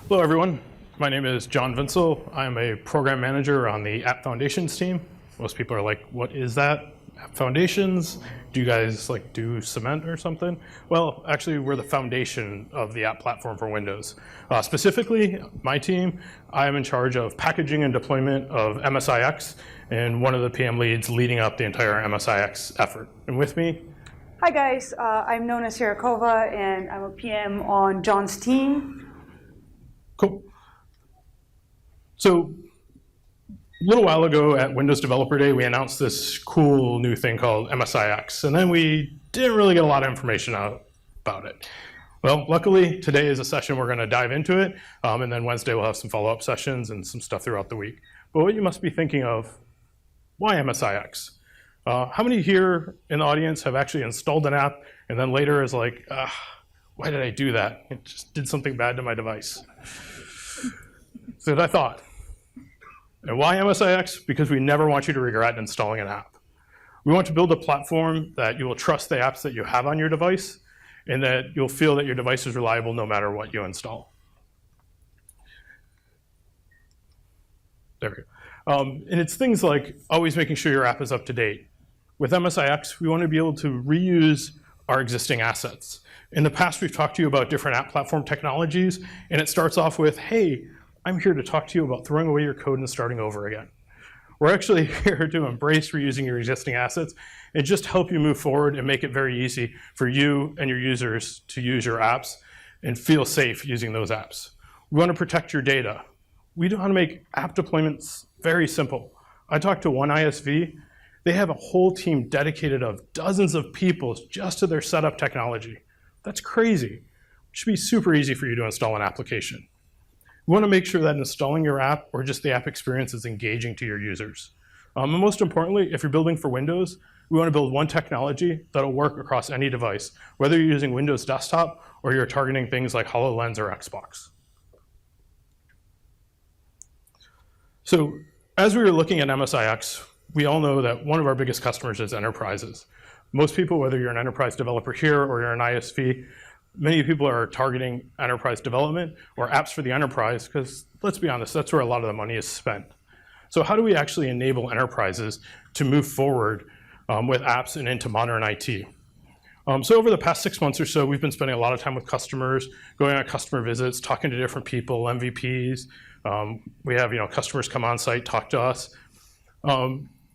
Hello, everyone. My name is John Vinsel. I'm a program manager on the App Foundations team. Most people are like, what is that? App Foundations? Do you guys do cement or something? Well, actually, we're the foundation of the app platform for Windows. Specifically, my team, I am in charge of packaging and deployment of MSIX, and one of the PM leads leading up the entire MSIX effort. And with me? Hi, guys. I'm Nona Sirakova, and I'm a PM on John's team. Cool. So a little while ago at Windows Developer Day, we announced this cool new thing called MSIX, and then we didn't really get a lot of information out about it. Well, luckily, today is a session we're going to dive into it, and then Wednesday we'll have some follow-up sessions and some stuff throughout the week. But what you must be thinking of, why MSIX? How many here in the audience have actually installed an app and then later is like, why did I do that? It just did something bad to my device. So I thought. And why MSIX? Because we never want you to regret installing an app. We want to build a platform that you will trust the apps that you have on your device and that you'll feel that your device is reliable no matter what you install. There we go. And it's things like always making sure your app is up to date. With MSIX, we want to be able to reuse our existing assets. In the past, we've talked to you about different app platform technologies, and it starts off with, hey, I'm here to talk to you about throwing away your code and starting over again. We're actually here to embrace reusing your existing assets and just help you move forward and make it very easy for you and your users to use your apps and feel safe using those apps. We want to protect your data. We want to make app deployments very simple. I talked to one ISV. They have a whole team dedicated of dozens of people just to their setup technology. That's crazy. It should be super easy for you to install an application. We want to make sure that installing your app or just the app experience is engaging to your users. And most importantly, if you're building for Windows, we want to build one technology that'll work across any device, whether you're using Windows Desktop or you're targeting things like HoloLens or Xbox. So as we were looking at MSIX, we all know that one of our biggest customers is enterprises. Most people, whether you're an enterprise developer here or you're an ISV, many people are targeting enterprise development or apps for the enterprise because, let's be honest, that's where a lot of the money is spent. So how do we actually enable enterprises to move forward with apps and into modern IT? So over the past 6 months or so, we've been spending a lot of time with customers, going on customer visits, talking to different people, MVPs. We have customers come on site, talk to us.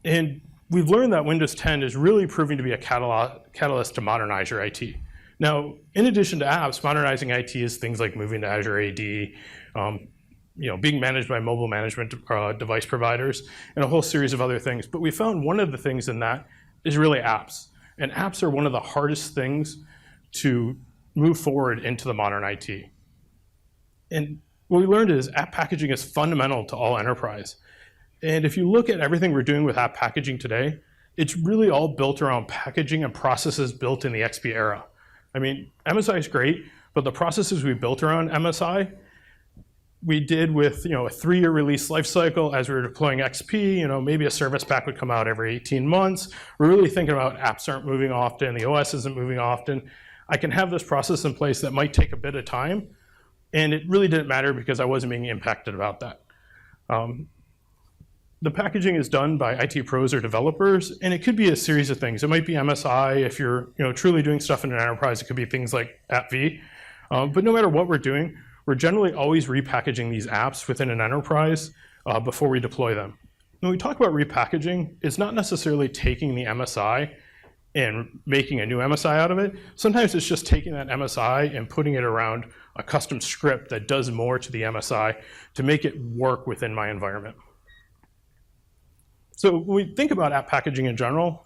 And we've learned that Windows 10 is really proving to be a catalyst to modernize your IT. Now, in addition to apps, modernizing IT is things like moving to Azure AD, being managed by mobile management device providers, and a whole series of other things. But we found one of the things in that is really apps. And apps are one of the hardest things to move forward into the modern IT. And what we learned is app packaging is fundamental to all enterprise. And if you look at everything we're doing with app packaging today, it's really all built around packaging and processes built in the XP era. I mean, MSI is great, but the processes we built around MSI, we did with a 3-year release lifecycle as we were deploying XP. Maybe a service pack would come out every 18 months. We're really thinking about apps aren't moving often, the OS isn't moving often. I can have this process in place that might take a bit of time, and it really didn't matter because I wasn't being impacted about that. The packaging is done by IT pros or developers, and it could be a series of things. It might be MSI. If you're truly doing stuff in an enterprise, it could be things like AppV. But no matter what we're doing, we're generally always repackaging these apps within an enterprise before we deploy them. When we talk about repackaging, it's not necessarily taking the MSI and making a new MSI out of it. Sometimes it's just taking that MSI and putting it around a custom script that does more to the MSI to make it work within my environment. So when we think about app packaging in general,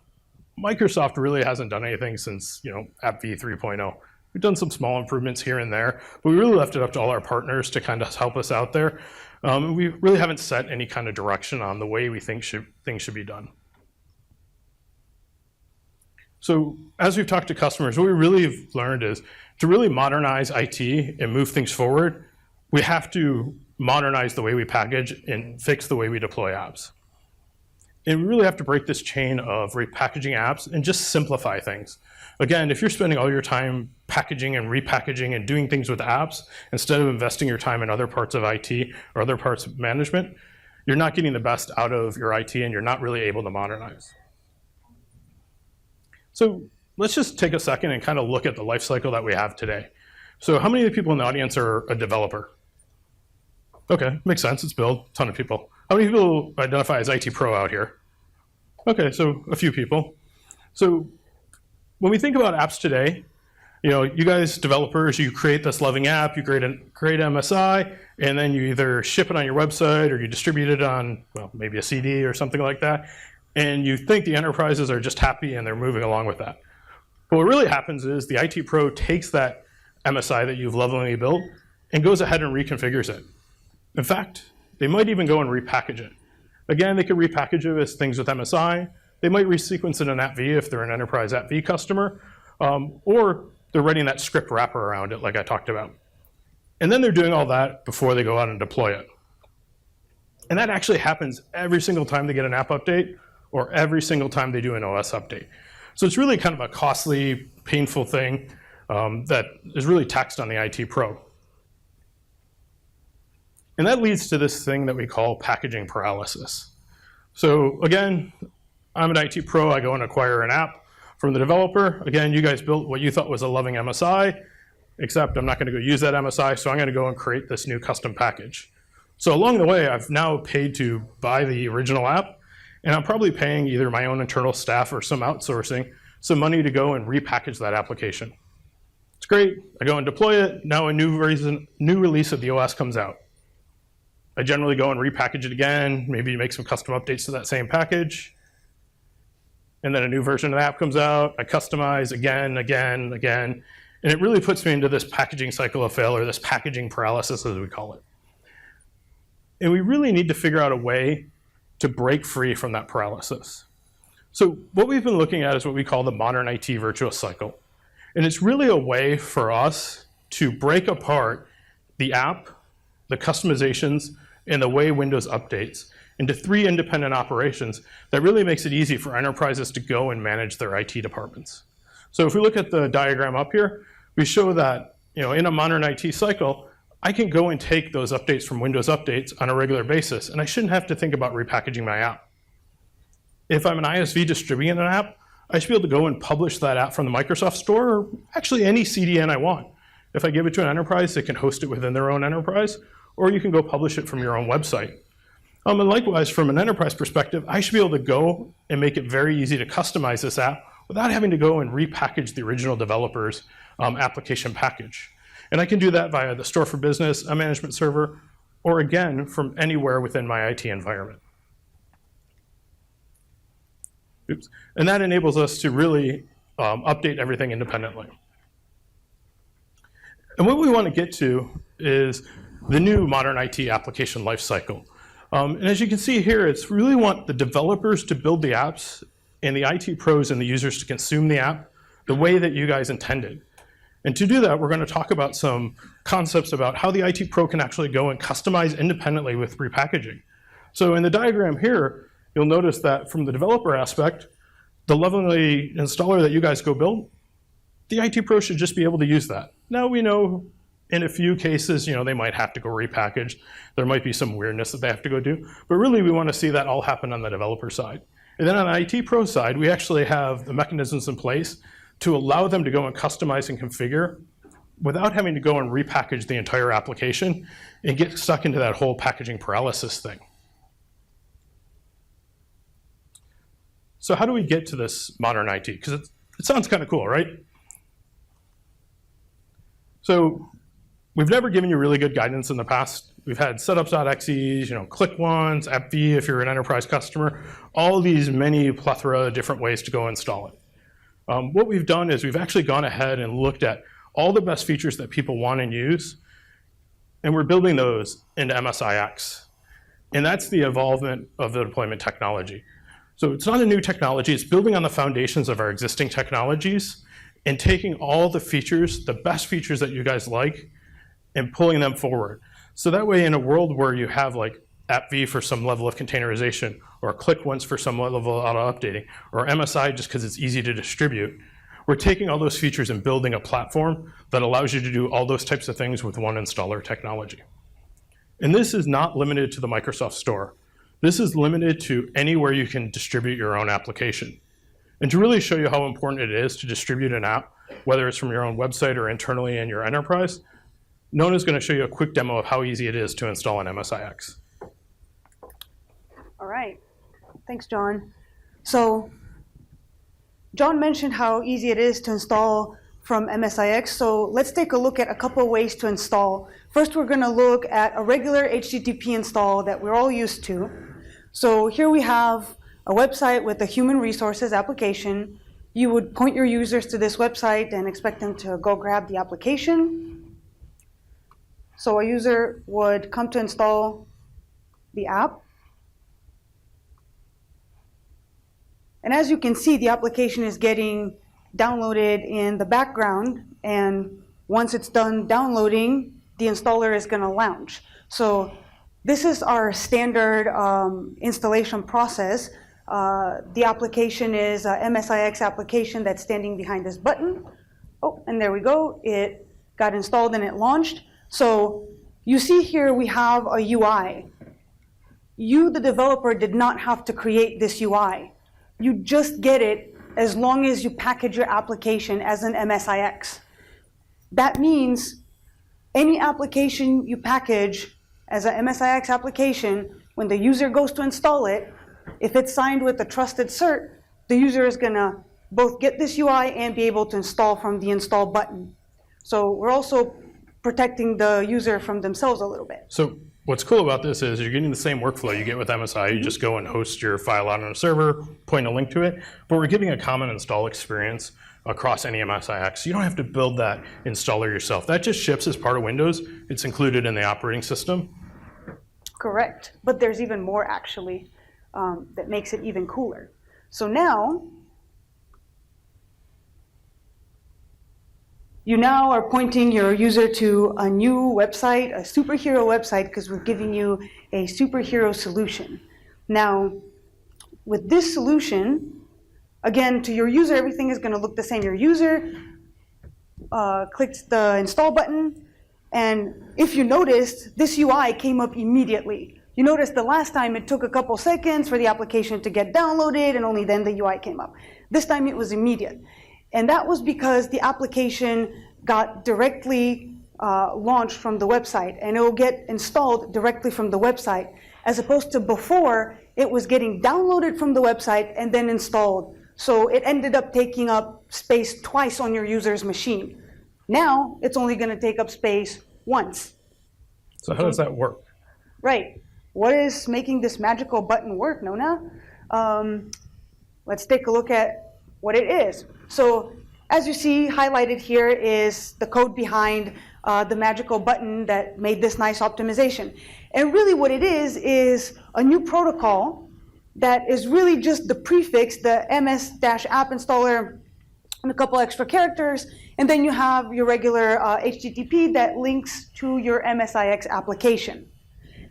Microsoft really hasn't done anything since AppV 3.0. We've done some small improvements here and there, but we really left it up to all our partners to kind of help us out there. We really haven't set any kind of direction on the way we think things should be done. So as we've talked to customers, what we really have learned is to really modernize IT and move things forward, we have to modernize the way we package and fix the way we deploy apps. And we really have to break this chain of repackaging apps and just simplify things. Again, if you're spending all your time packaging and repackaging and doing things with apps, instead of investing your time in other parts of IT or other parts of management, you're not getting the best out of your IT and you're not really able to modernize. So let's just take a second and kind of look at the lifecycle that we have today. So how many of the people in the audience are a developer? Okay, makes sense, it's Bill, a ton of people. How many people identify as IT pro out here? Okay, so a few people. So when we think about apps today, you guys developers, you create this loving app, you create MSI, and then you either ship it on your website or you distribute it on, well, maybe a CD or something like that, and you think the enterprises are just happy and they're moving along with that. But what really happens is the IT pro takes that MSI that you've lovingly built and goes ahead and reconfigures it. In fact, they might even go and repackage it. Again, they could repackage it as things with MSI. They might resequence it in AppV if they're an enterprise AppV customer, or they're writing that script wrapper around it like I talked about. And then they're doing all that before they go out and deploy it. And that actually happens every single time they get an app update or every single time they do an OS update. So it's really kind of a costly, painful thing that is really taxed on the IT pro. And that leads to this thing that we call packaging paralysis. So again, I'm an IT pro, I go and acquire an app from the developer. Again, you guys built what you thought was a loving MSI, except I'm not gonna go use that MSI, so I'm gonna go and create this new custom package. So along the way, I've now paid to buy the original app, and I'm probably paying either my own internal staff or some outsourcing some money to go and repackage that application. It's great, I go and deploy it, now a new release of the OS comes out. I generally go and repackage it again, maybe make some custom updates to that same package. And then a new version of the app comes out, I customize again, and it really puts me into this packaging cycle of failure, this packaging paralysis as we call it. And we really need to figure out a way to break free from that paralysis. So what we've been looking at is what we call the modern IT virtuous cycle. And it's really a way for us to break apart the app, the customizations, and the way Windows updates into 3 independent operations that really makes it easy for enterprises to go and manage their IT departments. So if we look at the diagram up here, we show that in a modern IT cycle, I can go and take those updates from Windows updates on a regular basis, and I shouldn't have to think about repackaging my app. If I'm an ISV distributing an app, I should be able to go and publish that app from the Microsoft Store, or actually any CDN I want. If I give it to an enterprise, they can host it within their own enterprise, or you can go publish it from your own website. And likewise, from an enterprise perspective, I should be able to go and make it very easy to customize this app without having to go and repackage the original developer's application package. And I can do that via the Store for Business, a management server, or again, from anywhere within my IT environment. Oops. And that enables us to really update everything independently. And what we want to get to is the new modern IT application lifecycle. And as you can see here, it's really want the developers to build the apps and the IT pros and the users to consume the app the way that you guys intended. And to do that, we're going to talk about some concepts about how the IT pro can actually go and customize independently with repackaging. So in the diagram here, you'll notice that from the developer aspect, the lovely installer that you guys go build, the IT pro should just be able to use that. Now we know in a few cases, they might have to go repackage. There might be some weirdness that they have to go do, but really we want to see that all happen on the developer side. And then on the IT pro side, we actually have the mechanisms in place to allow them to go and customize and configure without having to go and repackage the entire application and get stuck into that whole packaging paralysis thing. So how do we get to this modern IT? Because it sounds kind of cool, right? So we've never given you really good guidance in the past. We've had setups.exes, click ones, AppV if you're an enterprise customer, all these many plethora of different ways to go install it. What we've done is we've actually gone ahead and looked at all the best features that people want and use, and we're building those into MSIX. And that's the evolvement of the deployment technology. So it's not a new technology, it's building on the foundations of our existing technologies and taking all the features, the best features that you guys like, and pulling them forward. So that way in a world where you have like AppV for some level of containerization, or click once for some level of auto-updating, or MSI just because it's easy to distribute. We're taking all those features and building a platform that allows you to do all those types of things with one installer technology. And this is not limited to the Microsoft Store. This is limited to anywhere you can distribute your own application. And to really show you how important it is to distribute an app, whether it's from your own website or internally in your enterprise, Nona's going to show you a quick demo of how easy it is to install an MSIX. All right. Thanks, John. So John mentioned how easy it is to install from MSIX. So let's take a look at a couple of ways to install. First, we're going to look at a regular HTTP install that we're all used to. So here we have a website with a human resources application. You would point your users to this website and expect them to go grab the application. So a user would come to install the app. And as you can see, the application is getting downloaded in the background. And once it's done downloading, the installer is going to launch. So this is our standard installation process. The application is a MSIX application that's standing behind this button. Oh, and there we go. It got installed and it launched. So you see here we have a UI. You, the developer, did not have to create this UI. You just get it as long as you package your application as an MSIX. That means any application you package as an MSIX application, when the user goes to install it, if it's signed with a trusted cert, the user is going to both get this UI and be able to install from the install button. So we're also protecting the user from themselves a little bit. So what's cool about this is you're getting the same workflow you get with MSI. You just go and host your file out on a server, point a link to it, but we're giving a common install experience across any MSIX. You don't have to build that installer yourself. That just ships as part of Windows. It's included in the operating system. Correct, but there's even more actually that makes it even cooler. So now, you now are pointing your user to a new website, a superhero website, because we're giving you a superhero solution. Now, with this solution, again, to your user, everything is going to look the same. Your user clicks the install button, and if you noticed, this UI came up immediately. You noticed the last time it took a couple seconds for the application to get downloaded, and only then the UI came up. This time it was immediate. And that was because the application got directly launched from the website, and it will get installed directly from the website, as opposed to before, it was getting downloaded from the website and then installed. So it ended up taking up space twice on your user's machine. Now, it's only going to take up space once. So how does that work? Right. What is making this magical button work, Nona? Let's take a look at what it is. So as you see, highlighted here is the code behind the magical button that made this nice optimization. And really what it is a new protocol that is really just the prefix, the ms-app installer, and a couple extra characters, and then you have your regular HTTP that links to your MSIX application.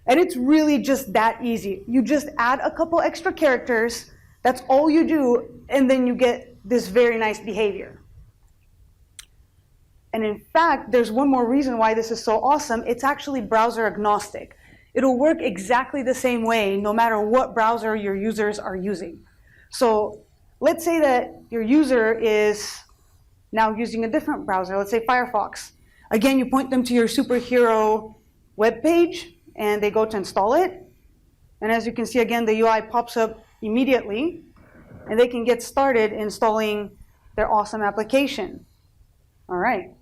And it's really just that easy. You just add a couple extra characters, that's all you do, and then you get this very nice behavior. And in fact, there's one more reason why this is so awesome. It's actually browser agnostic. It'll work exactly the same way no matter what browser your users are using. So let's say that your user is now using a different browser, let's say Firefox. Again, you point them to your superhero web page, and they go to install it. And as you can see, again, the UI pops up immediately, and they can get started installing their awesome application. All right,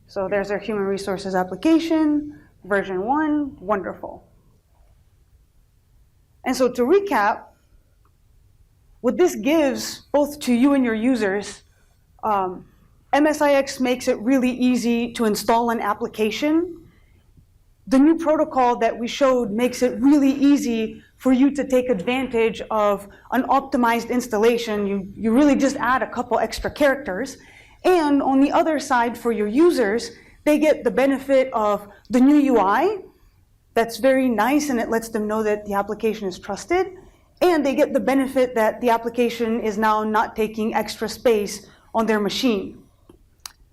so there's their human resources application, version 1, wonderful. And so to recap, what this gives both to you and your users, MSIX makes it really easy to install an application. The new protocol that we showed makes it really easy for you to take advantage of an optimized installation. You really just add a couple extra characters. And on the other side, for your users, they get the benefit of the new UI that's very nice, and it lets them know that the application is trusted, and they get the benefit that the application is now not taking extra space on their machine.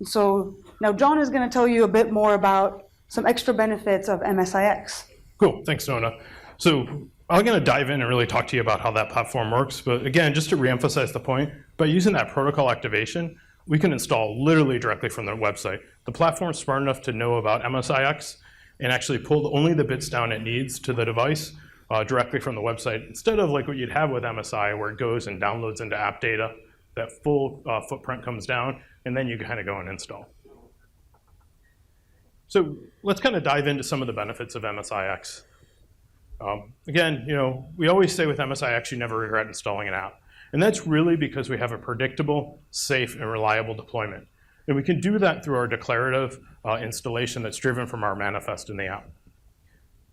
So now John is going to tell you a bit more about some extra benefits of MSIX. Cool, thanks, Nona. So I'm going to dive in and really talk to you about how that platform works. But again, just to reemphasize the point, by using that protocol activation, we can install literally directly from the website. The platform is smart enough to know about MSIX and actually pull only the bits down it needs to the device directly from the website, instead of like what you'd have with MSI, where it goes and downloads into app data, that full footprint comes down, and then you kind of go and install. So let's kind of dive into some of the benefits of MSIX. Again, we always say with MSIX, you never regret installing an app. And that's really because we have a predictable, safe, and reliable deployment. And we can do that through our declarative installation that's driven from our manifest in the app.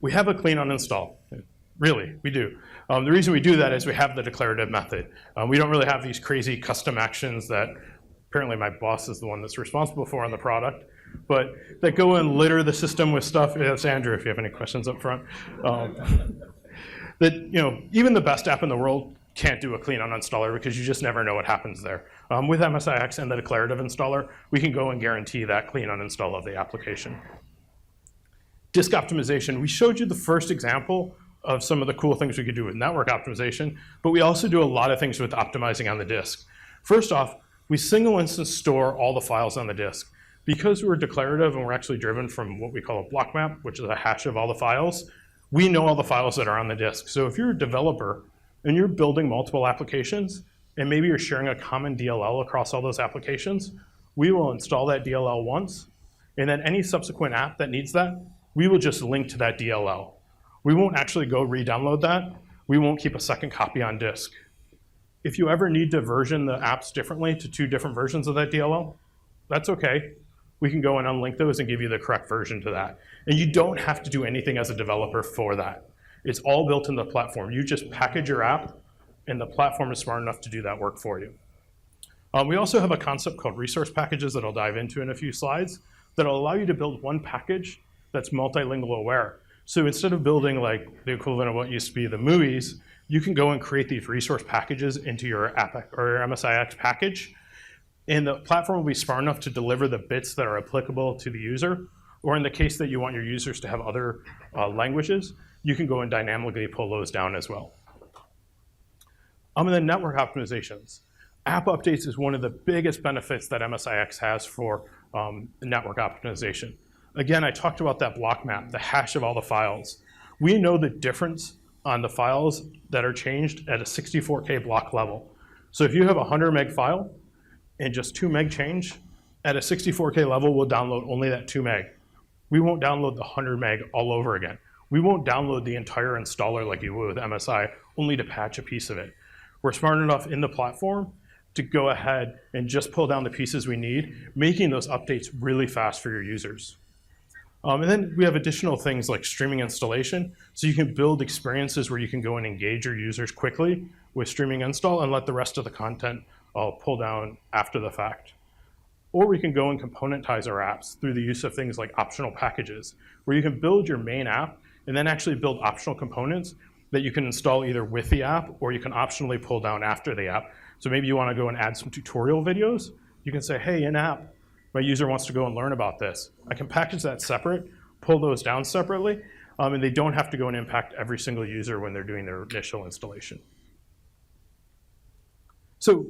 We have a clean uninstall. Really, we do. The reason we do that is we have the declarative method. We don't really have these crazy custom actions that apparently my boss is the one that's responsible for on the product, but that go and litter the system with stuff. That's Andrew, if you have any questions up front. That even the best app in the world can't do a clean uninstaller because you just never know what happens there. With MSIX and the declarative installer, we can go and guarantee that clean uninstall of the application. Disk optimization, we showed you the first example of some of the cool things we could do with network optimization, but we also do a lot of things with optimizing on the disk. First off, we single instance store all the files on the disk. Because we're declarative and we're actually driven from what we call a block map, which is a hash of all the files, we know all the files that are on the disk. So if you're a developer and you're building multiple applications, and maybe you're sharing a common DLL across all those applications, we will install that DLL once, and then any subsequent app that needs that, we will just link to that DLL. We won't actually go re-download that. We won't keep a second copy on disk. If you ever need to version the apps differently to 2 different versions of that DLL, that's okay. We can go and unlink those and give you the correct version to that. And you don't have to do anything as a developer for that. It's all built in the platform. You just package your app, and the platform is smart enough to do that work for you. We also have a concept called resource packages that I'll dive into in a few slides that'll allow you to build one package that's multilingual aware. So instead of building like the equivalent of what used to be the MUIs, you can go and create these resource packages into your APPX or your MSIX package. And the platform will be smart enough to deliver the bits that are applicable to the user, or in the case that you want your users to have other languages, you can go and dynamically pull those down as well. And then network optimizations. App updates is one of the biggest benefits that MSIX has for network optimization. Again, I talked about that block map, the hash of all the files. We know the difference on the files that are changed at a 64K block level. So if you have a 100 meg file and just 2 meg change, at a 64K level, we'll download only that 2 meg. We won't download the 100 meg all over again. We won't download the entire installer like you would with MSI, only to patch a piece of it. We're smart enough in the platform to go ahead and just pull down the pieces we need, making those updates really fast for your users. And then we have additional things like streaming installation. So you can build experiences where you can go and engage your users quickly with streaming install and let the rest of the content pull down after the fact. Or we can go and componentize our apps through the use of things like optional packages, where you can build your main app and then actually build optional components that you can install either with the app or you can optionally pull down after the app. So maybe you want to go and add some tutorial videos. You can say, hey, in app, my user wants to go and learn about this. I can package that separate, pull those down separately, and they don't have to go and impact every single user when they're doing their initial installation. So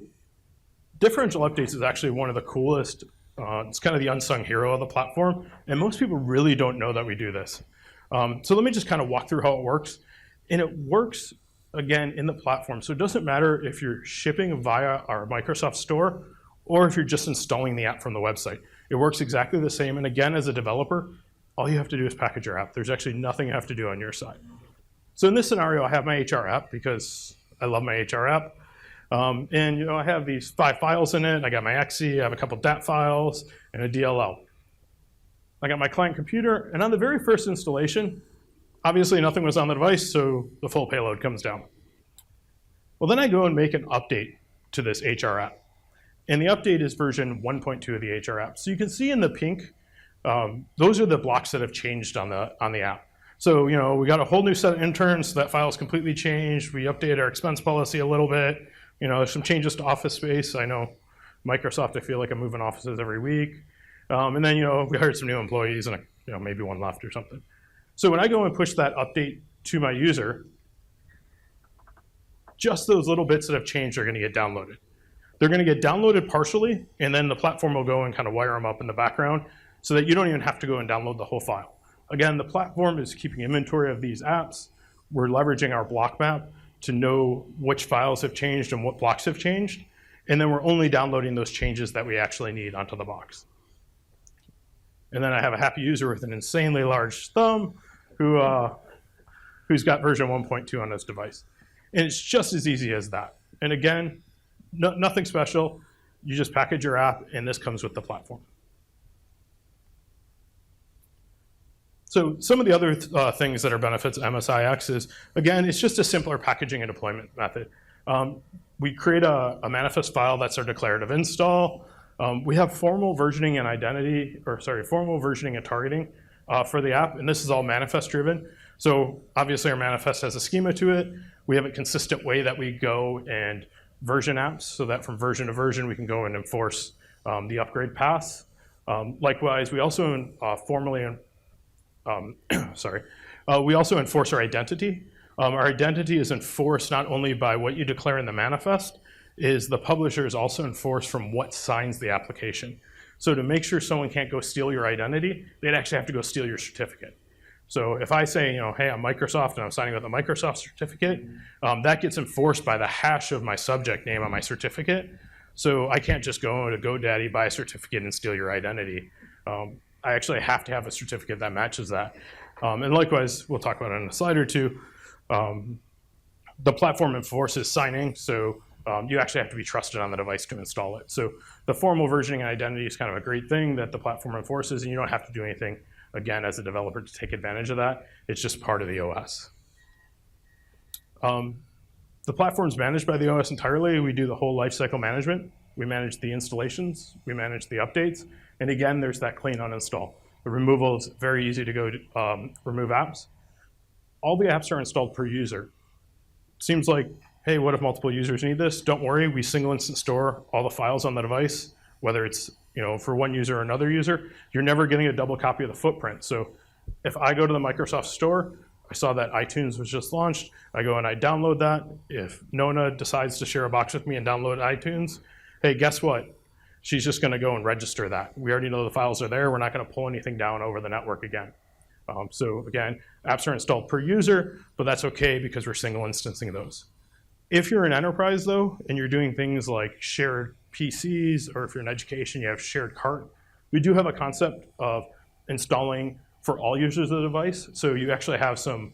differential updates is actually one of the coolest. It's kind of the unsung hero of the platform, and most people really don't know that we do this. So let me just kind of walk through how it works. And it works, again, in the platform. So it doesn't matter if you're shipping via our Microsoft Store or if you're just installing the app from the website. It works exactly the same. And again, as a developer, all you have to do is package your app. There's actually nothing you have to do on your side. So in this scenario, I have my HR app because I love my HR app. And I have these 5 files in it. I got my exe, I have a couple DAT files, and a DLL. I got my client computer, and on the very first installation, obviously nothing was on the device, so the full payload comes down. Well, then I go and make an update to this HR app. And the update is version 1.2 of the HR app. So you can see in the pink, those are the blocks that have changed on the app. So, we got a whole new set of interns, so that file's completely changed. We updated our expense policy a little bit. There's some changes to office space. I know Microsoft, I feel like I'm moving offices every week. And then, we hired some new employees and, maybe one left or something. So when I go and push that update to my user, just those little bits that have changed are going to get downloaded. They're going to get downloaded partially, and then the platform will go and kind of wire them up in the background so that you don't even have to go and download the whole file. Again, the platform is keeping inventory of these apps. We're leveraging our block map to know which files have changed and what blocks have changed. And then we're only downloading those changes that we actually need onto the box. And then I have a happy user with an insanely large thumb who's got version 1.2 on his device. And it's just as easy as that. And again, nothing special. You just package your app, and this comes with the platform. So some of the other things that are benefits of MSIX is, again, it's just a simpler packaging and deployment method. We create a manifest file that's our declarative install. We have formal versioning and formal versioning and targeting for the app, and this is all manifest driven. So obviously our manifest has a schema to it. We have a consistent way that we go and version apps so that from version to version we can go and enforce the upgrade paths. Likewise, we also we also enforce our identity. Our identity is enforced not only by what you declare in the manifest, is the publisher is also enforced from what signs the application. So to make sure someone can't go steal your identity, they'd actually have to go steal your certificate. So if I say, hey, I'm Microsoft and I'm signing with a Microsoft certificate, that gets enforced by the hash of my subject name on my certificate. So I can't just go to GoDaddy, buy a certificate, and steal your identity. I actually have to have a certificate that matches that. And likewise, we'll talk about it in a slide or two. The platform enforces signing, so you actually have to be trusted on the device to install it. So the formal versioning and identity is kind of a great thing that the platform enforces, and you don't have to do anything, again, as a developer to take advantage of that. It's just part of the OS. The platform's managed by the OS entirely. We do the whole lifecycle management. We manage the installations. We manage the updates. And again, there's that clean uninstall. The removal is very easy to go remove apps. All the apps are installed per user. Seems like, hey, what if multiple users need this? Don't worry, we single instance store all the files on the device, whether it's for one user or another user. You're never getting a double copy of the footprint. So if I go to the Microsoft Store, I saw that iTunes was just launched. I go and I download that. If Nona decides to share a box with me and download iTunes, hey, guess what? She's just going to go and register that. We already know the files are there. We're not going to pull anything down over the network again. So again, apps are installed per user, but that's okay because we're single instancing those. If you're an enterprise, though, and you're doing things like shared PCs, or if you're in education, you have shared cart, we do have a concept of installing for all users of the device. So you actually have some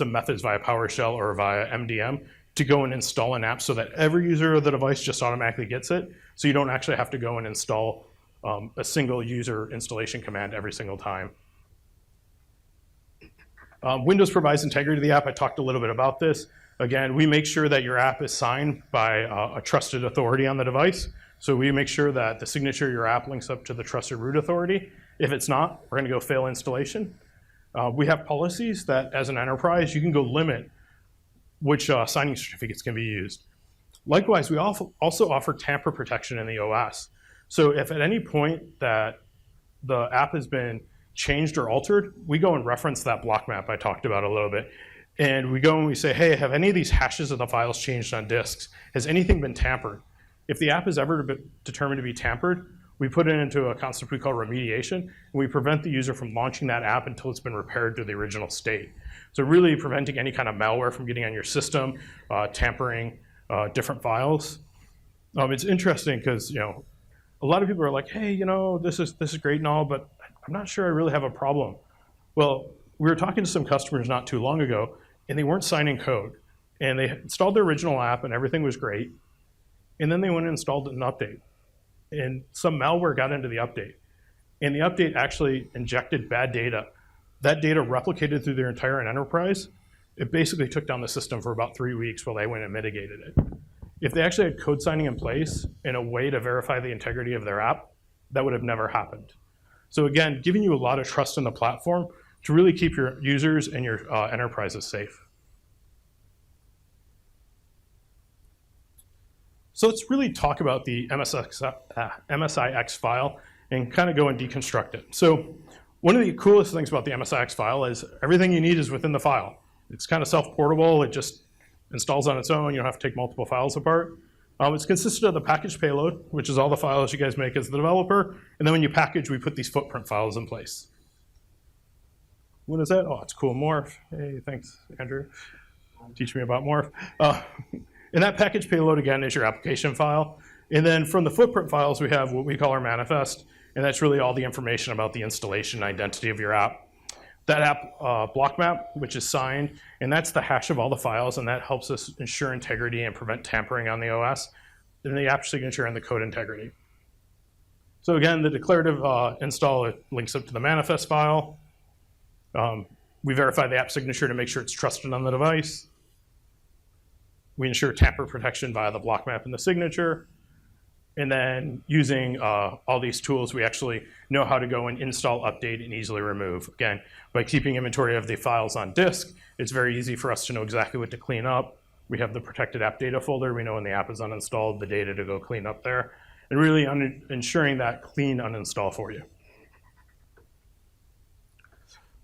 methods via PowerShell or via MDM to go and install an app so that every user of the device just automatically gets it. So you don't actually have to go and install a single user installation command every single time. Windows provides integrity to the app. I talked a little bit about this. Again, we make sure that your app is signed by a trusted authority on the device. So we make sure that the signature of your app links up to the trusted root authority. If it's not, we're going to go fail installation. We have policies that, as an enterprise, you can go limit which signing certificates can be used. Likewise, we also offer tamper protection in the OS. So if at any point that the app has been changed or altered, we go and reference that block map I talked about a little bit. And we go and we say, hey, have any of these hashes of the files changed on disks? Has anything been tampered? If the app is ever determined to be tampered, we put it into a concept we call remediation, and we prevent the user from launching that app until it's been repaired to the original state. So really preventing any kind of malware from getting on your system, tampering different files. It's interesting because a lot of people are like, hey, this is great and all, but I'm not sure I really have a problem. Well, we were talking to some customers not too long ago, and they weren't signing code. And they installed their original app, and everything was great. And then they went and installed an update. And some malware got into the update. And the update actually injected bad data. That data replicated through their entire enterprise. It basically took down the system for about 3 weeks while they went and mitigated it. If they actually had code signing in place in a way to verify the integrity of their app, that would have never happened. So again, giving you a lot of trust in the platform, to really keep your users and your enterprises safe. So let's really talk about the MSIX file and kind of go and deconstruct it. So one of the coolest things about the MSIX file is everything you need is within the file. It's kind of self-portable. It just installs on its own. You don't have to take multiple files apart. It's consisted of the package payload, which is all the files you guys make as the developer. And then when you package, we put these footprint files in place. What is that? Oh, it's cool morph. Hey, thanks, Andrew. Teach me about morph. And that package payload, again, is your application file. And then from the footprint files, we have what we call our manifest. And that's really all the information about the installation identity of your app. That app block map, which is signed, and that's the hash of all the files, and that helps us ensure integrity and prevent tampering on the OS. And the app signature and the code integrity. So again, the declarative install, it links up to the manifest file. We verify the app signature to make sure it's trusted on the device. We ensure tamper protection via the block map and the signature. And then using all these tools, we actually know how to go and install, update, and easily remove. Again, by keeping inventory of the files on disk, it's very easy for us to know exactly what to clean up. We have the protected app data folder. We know when the app is uninstalled, the data to go clean up there. And really ensuring that clean uninstall for you.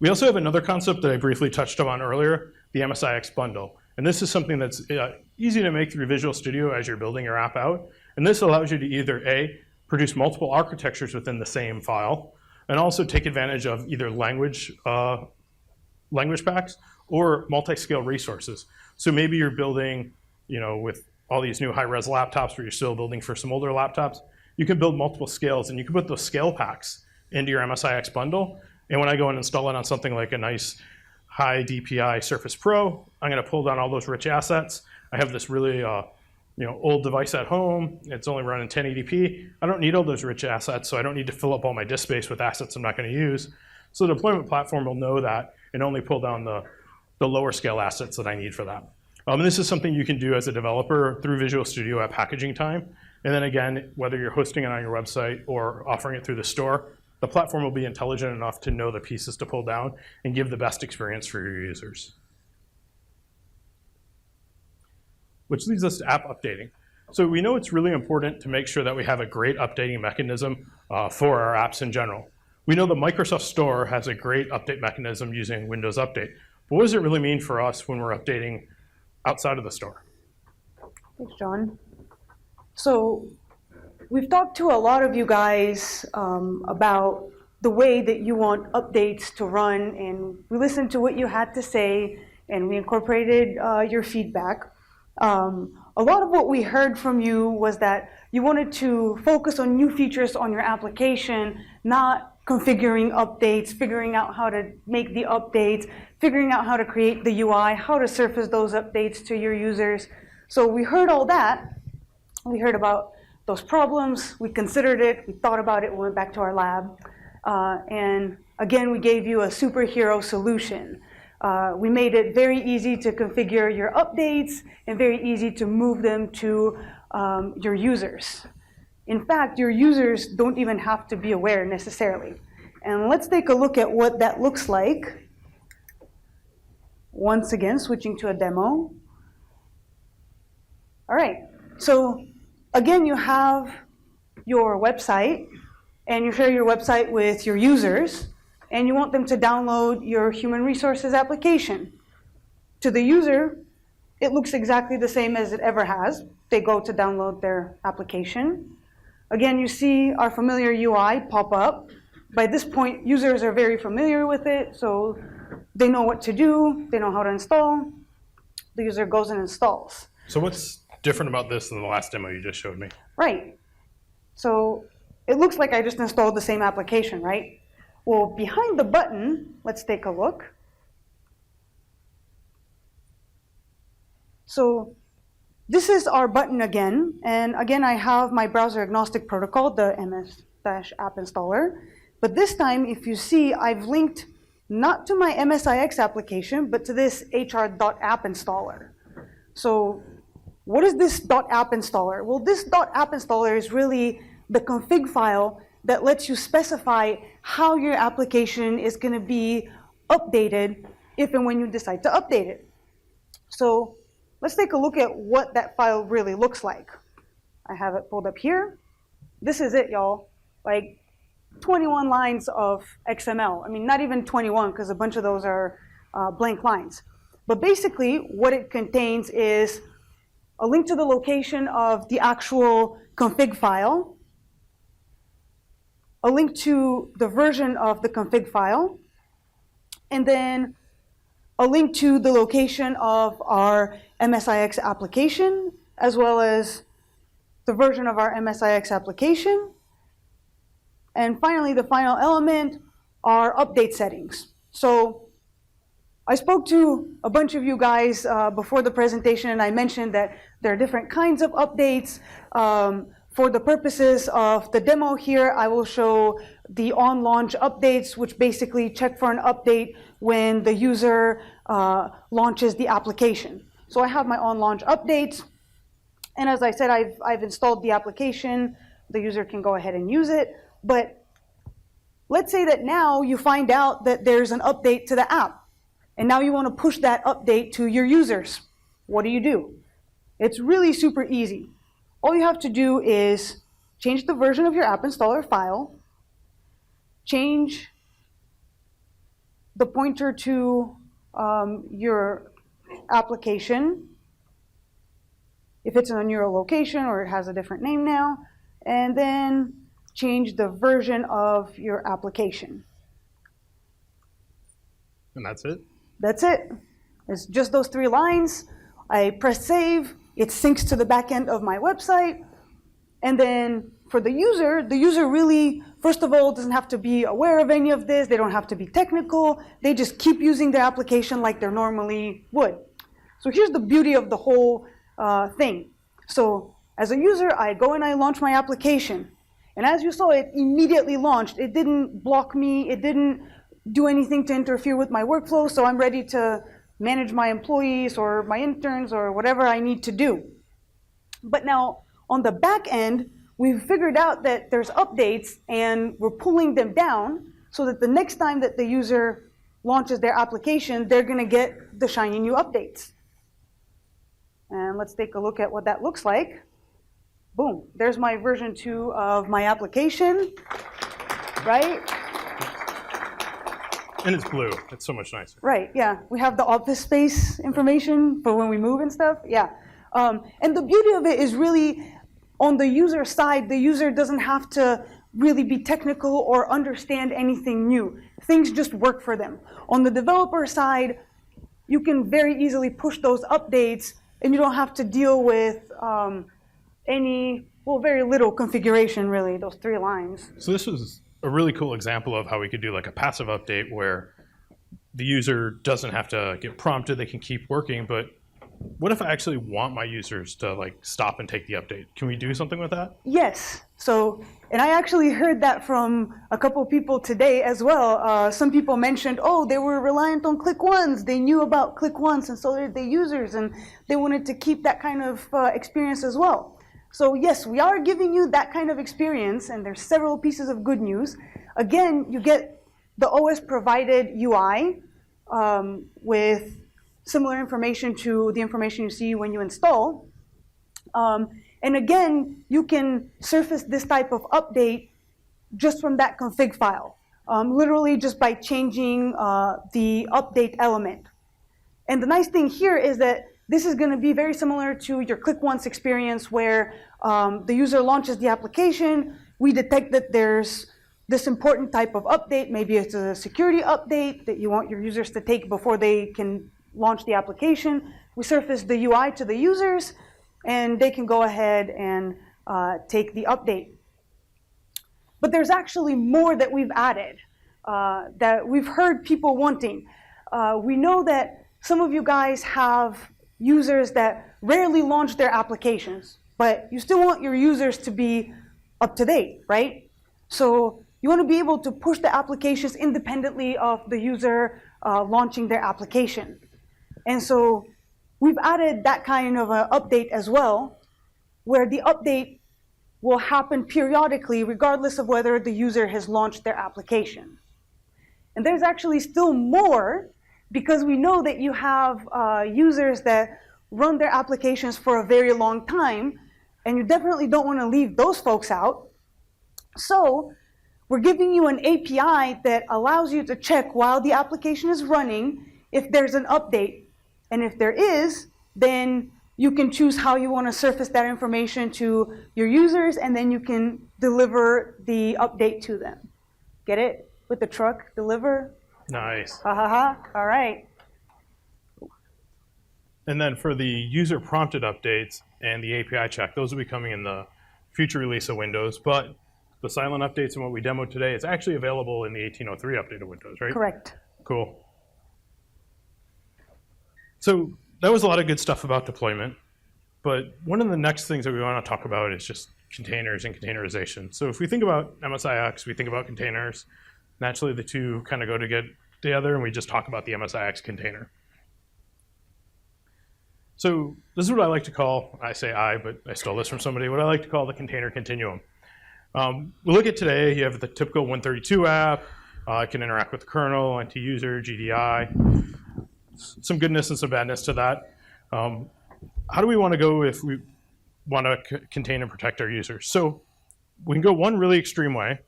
We also have another concept that I briefly touched on earlier, the MSIX bundle. And this is something that's easy to make through Visual Studio as you're building your app out. And this allows you to either A, produce multiple architectures within the same file, and also take advantage of either language packs or multi-scale resources. So maybe you're building, with all these new high-res laptops where you're still building for some older laptops, you can build multiple scales, and you can put those scale packs into your MSIX bundle. And when I go and install it on something like a nice high DPI Surface Pro, I'm going to pull down all those rich assets. I have this really old device at home. It's only running 1080p. I don't need all those rich assets, so I don't need to fill up all my disk space with assets I'm not going to use. So the deployment platform will know that and only pull down the lower scale assets that I need for that. And this is something you can do as a developer through Visual Studio at packaging time. And then again, whether you're hosting it on your website or offering it through the store, the platform will be intelligent enough to know the pieces to pull down and give the best experience for your users. Which leads us to app updating. So we know it's really important to make sure that we have a great updating mechanism for our apps in general. We know the Microsoft Store has a great update mechanism using Windows Update. But what does it really mean for us when we're updating outside of the store? Thanks, John. So we've talked to a lot of you guys about the way that you want updates to run, and we listened to what you had to say, and we incorporated your feedback. A lot of what we heard from you was that you wanted to focus on new features on your application, not configuring updates, figuring out how to make the updates, figuring out how to create the UI, how to surface those updates to your users. So we heard all that. We heard about those problems. We considered it. We thought about it. We went back to our lab. And again, we gave you a superhero solution. We made it very easy to configure your updates and very easy to move them to your users. In fact, your users don't even have to be aware necessarily. And let's take a look at what that looks like. Once again, switching to a demo. All right, so again, you have your website, and you share your website with your users, and you want them to download your human resources application. To the user, it looks exactly the same as it ever has. They go to download their application. Again, you see our familiar UI pop up. By this point, users are very familiar with it, so they know what to do, they know how to install. The user goes and installs. So what's different about this than the last demo you just showed me? Right. So it looks like I just installed the same application, right? Well, behind the button, let's take a look. So this is our button again. And again, I have my browser agnostic protocol, the MS-app installer. But this time, if you see, I've linked not to my MSIX application, but to this hr.app installer. So what is this .app installer? Well, this .app installer is really the config file that lets you specify how your application is going to be updated if and when you decide to update it. So let's take a look at what that file really looks like. I have it pulled up here. This is it, y'all. Like 21 lines of XML. I mean, not even 21, because a bunch of those are blank lines. But basically, what it contains is a link to the location of the actual config file, a link to the version of the config file, and then a link to the location of our MSIX application, as well as the version of our MSIX application. And finally, the final element are update settings. So I spoke to a bunch of you guys before the presentation, and I mentioned that there are different kinds of updates. For the purposes of the demo here, I will show the on-launch updates, which basically check for an update when the user launches the application. So I have my on-launch updates. And as I said, I've installed the application. The user can go ahead and use it. But let's say that now you find out that there's an update to the app. And now you want to push that update to your users. What do? It's really super easy. All you have to do is change the version of your app installer file, change the pointer to your application, if it's in a newer location or it has a different name now, and then change the version of your application. And that's it? That's it. It's just those 3 lines. I press save. It syncs to the back end of my website. And then for the user really, first of all, doesn't have to be aware of any of this. They don't have to be technical. They just keep using their application like they normally would. So here's the beauty of the whole thing. So as a user, I go and I launch my application. And as you saw, it immediately launched. It didn't block me. It didn't do anything to interfere with my workflow. So I'm ready to manage my employees or my interns or whatever I need to do. But now on the back end, we've figured out that there's updates and we're pulling them down so that the next time that the user launches their application, they're going to get the shiny new updates. And let's take a look at what that looks like. Boom, there's my version 2 of my application, right? And it's blue. It's so much nicer. Right, yeah. We have the office space information for when we move and stuff, yeah. And the beauty of it is really on the user side, the user doesn't have to really be technical or understand anything new. Things just work for them. On the developer side, you can very easily push those updates and you don't have to deal with very little configuration really, those 3 lines. So this was a really cool example of how we could do like a passive update where the user doesn't have to get prompted, they can keep working, but what if I actually want my users to like stop and take the update? Can we do something with that? Yes. So, and I actually heard that from a couple of people today as well. Some people mentioned, oh, they were reliant on click once. They knew about click once and so did the users and they wanted to keep that kind of experience as well. So yes, we are giving you that kind of experience and there's several pieces of good news. Again, you get the OS provided UI with similar information to the information you see when you install. And again, you can surface this type of update just from that config file, literally just by changing the update element. And the nice thing here is that this is going to be very similar to your click once experience where the user launches the application. We detect that there's this important type of update. Maybe it's a security update that you want your users to take before they can launch the application. We surface the UI to the users, and they can go ahead and take the update. But there's actually more that we've added that we've heard people wanting. We know that some of you guys have users that rarely launch their applications, but you still want your users to be up to date, right? So you want to be able to push the applications independently of the user launching their application. And so we've added that kind of an update as well, where the update will happen periodically regardless of whether the user has launched their application. And there's actually still more, because we know that you have users that run their applications for a very long time, and you definitely don't want to leave those folks out. So we're giving you an API that allows you to check while the application is running if there's an update. And if there is, then you can choose how you want to surface that information to your users, and then you can deliver the update to them. Get it? With the truck, deliver? Nice. Ha ha ha. All right. And then for the user prompted updates and the API check, those will be coming in the future release of Windows. But the silent updates and what we demoed today is actually available in the 1803 update of Windows, right? Correct. Cool. So that was a lot of good stuff about deployment. But one of the next things that we want to talk about is just containers and containerization. So if we think about MSIX, we think about containers. Naturally, the two kind of go together, and we just talk about the MSIX container. So this is what I like to call, I say I, but I stole this from somebody, what I like to call the container continuum. We look at today, you have the typical 132 app. It can interact with the kernel, NT-user, GDI. Some goodness and some badness to that. How do we want to go if we want to contain and protect our users? So we can go one really extreme way,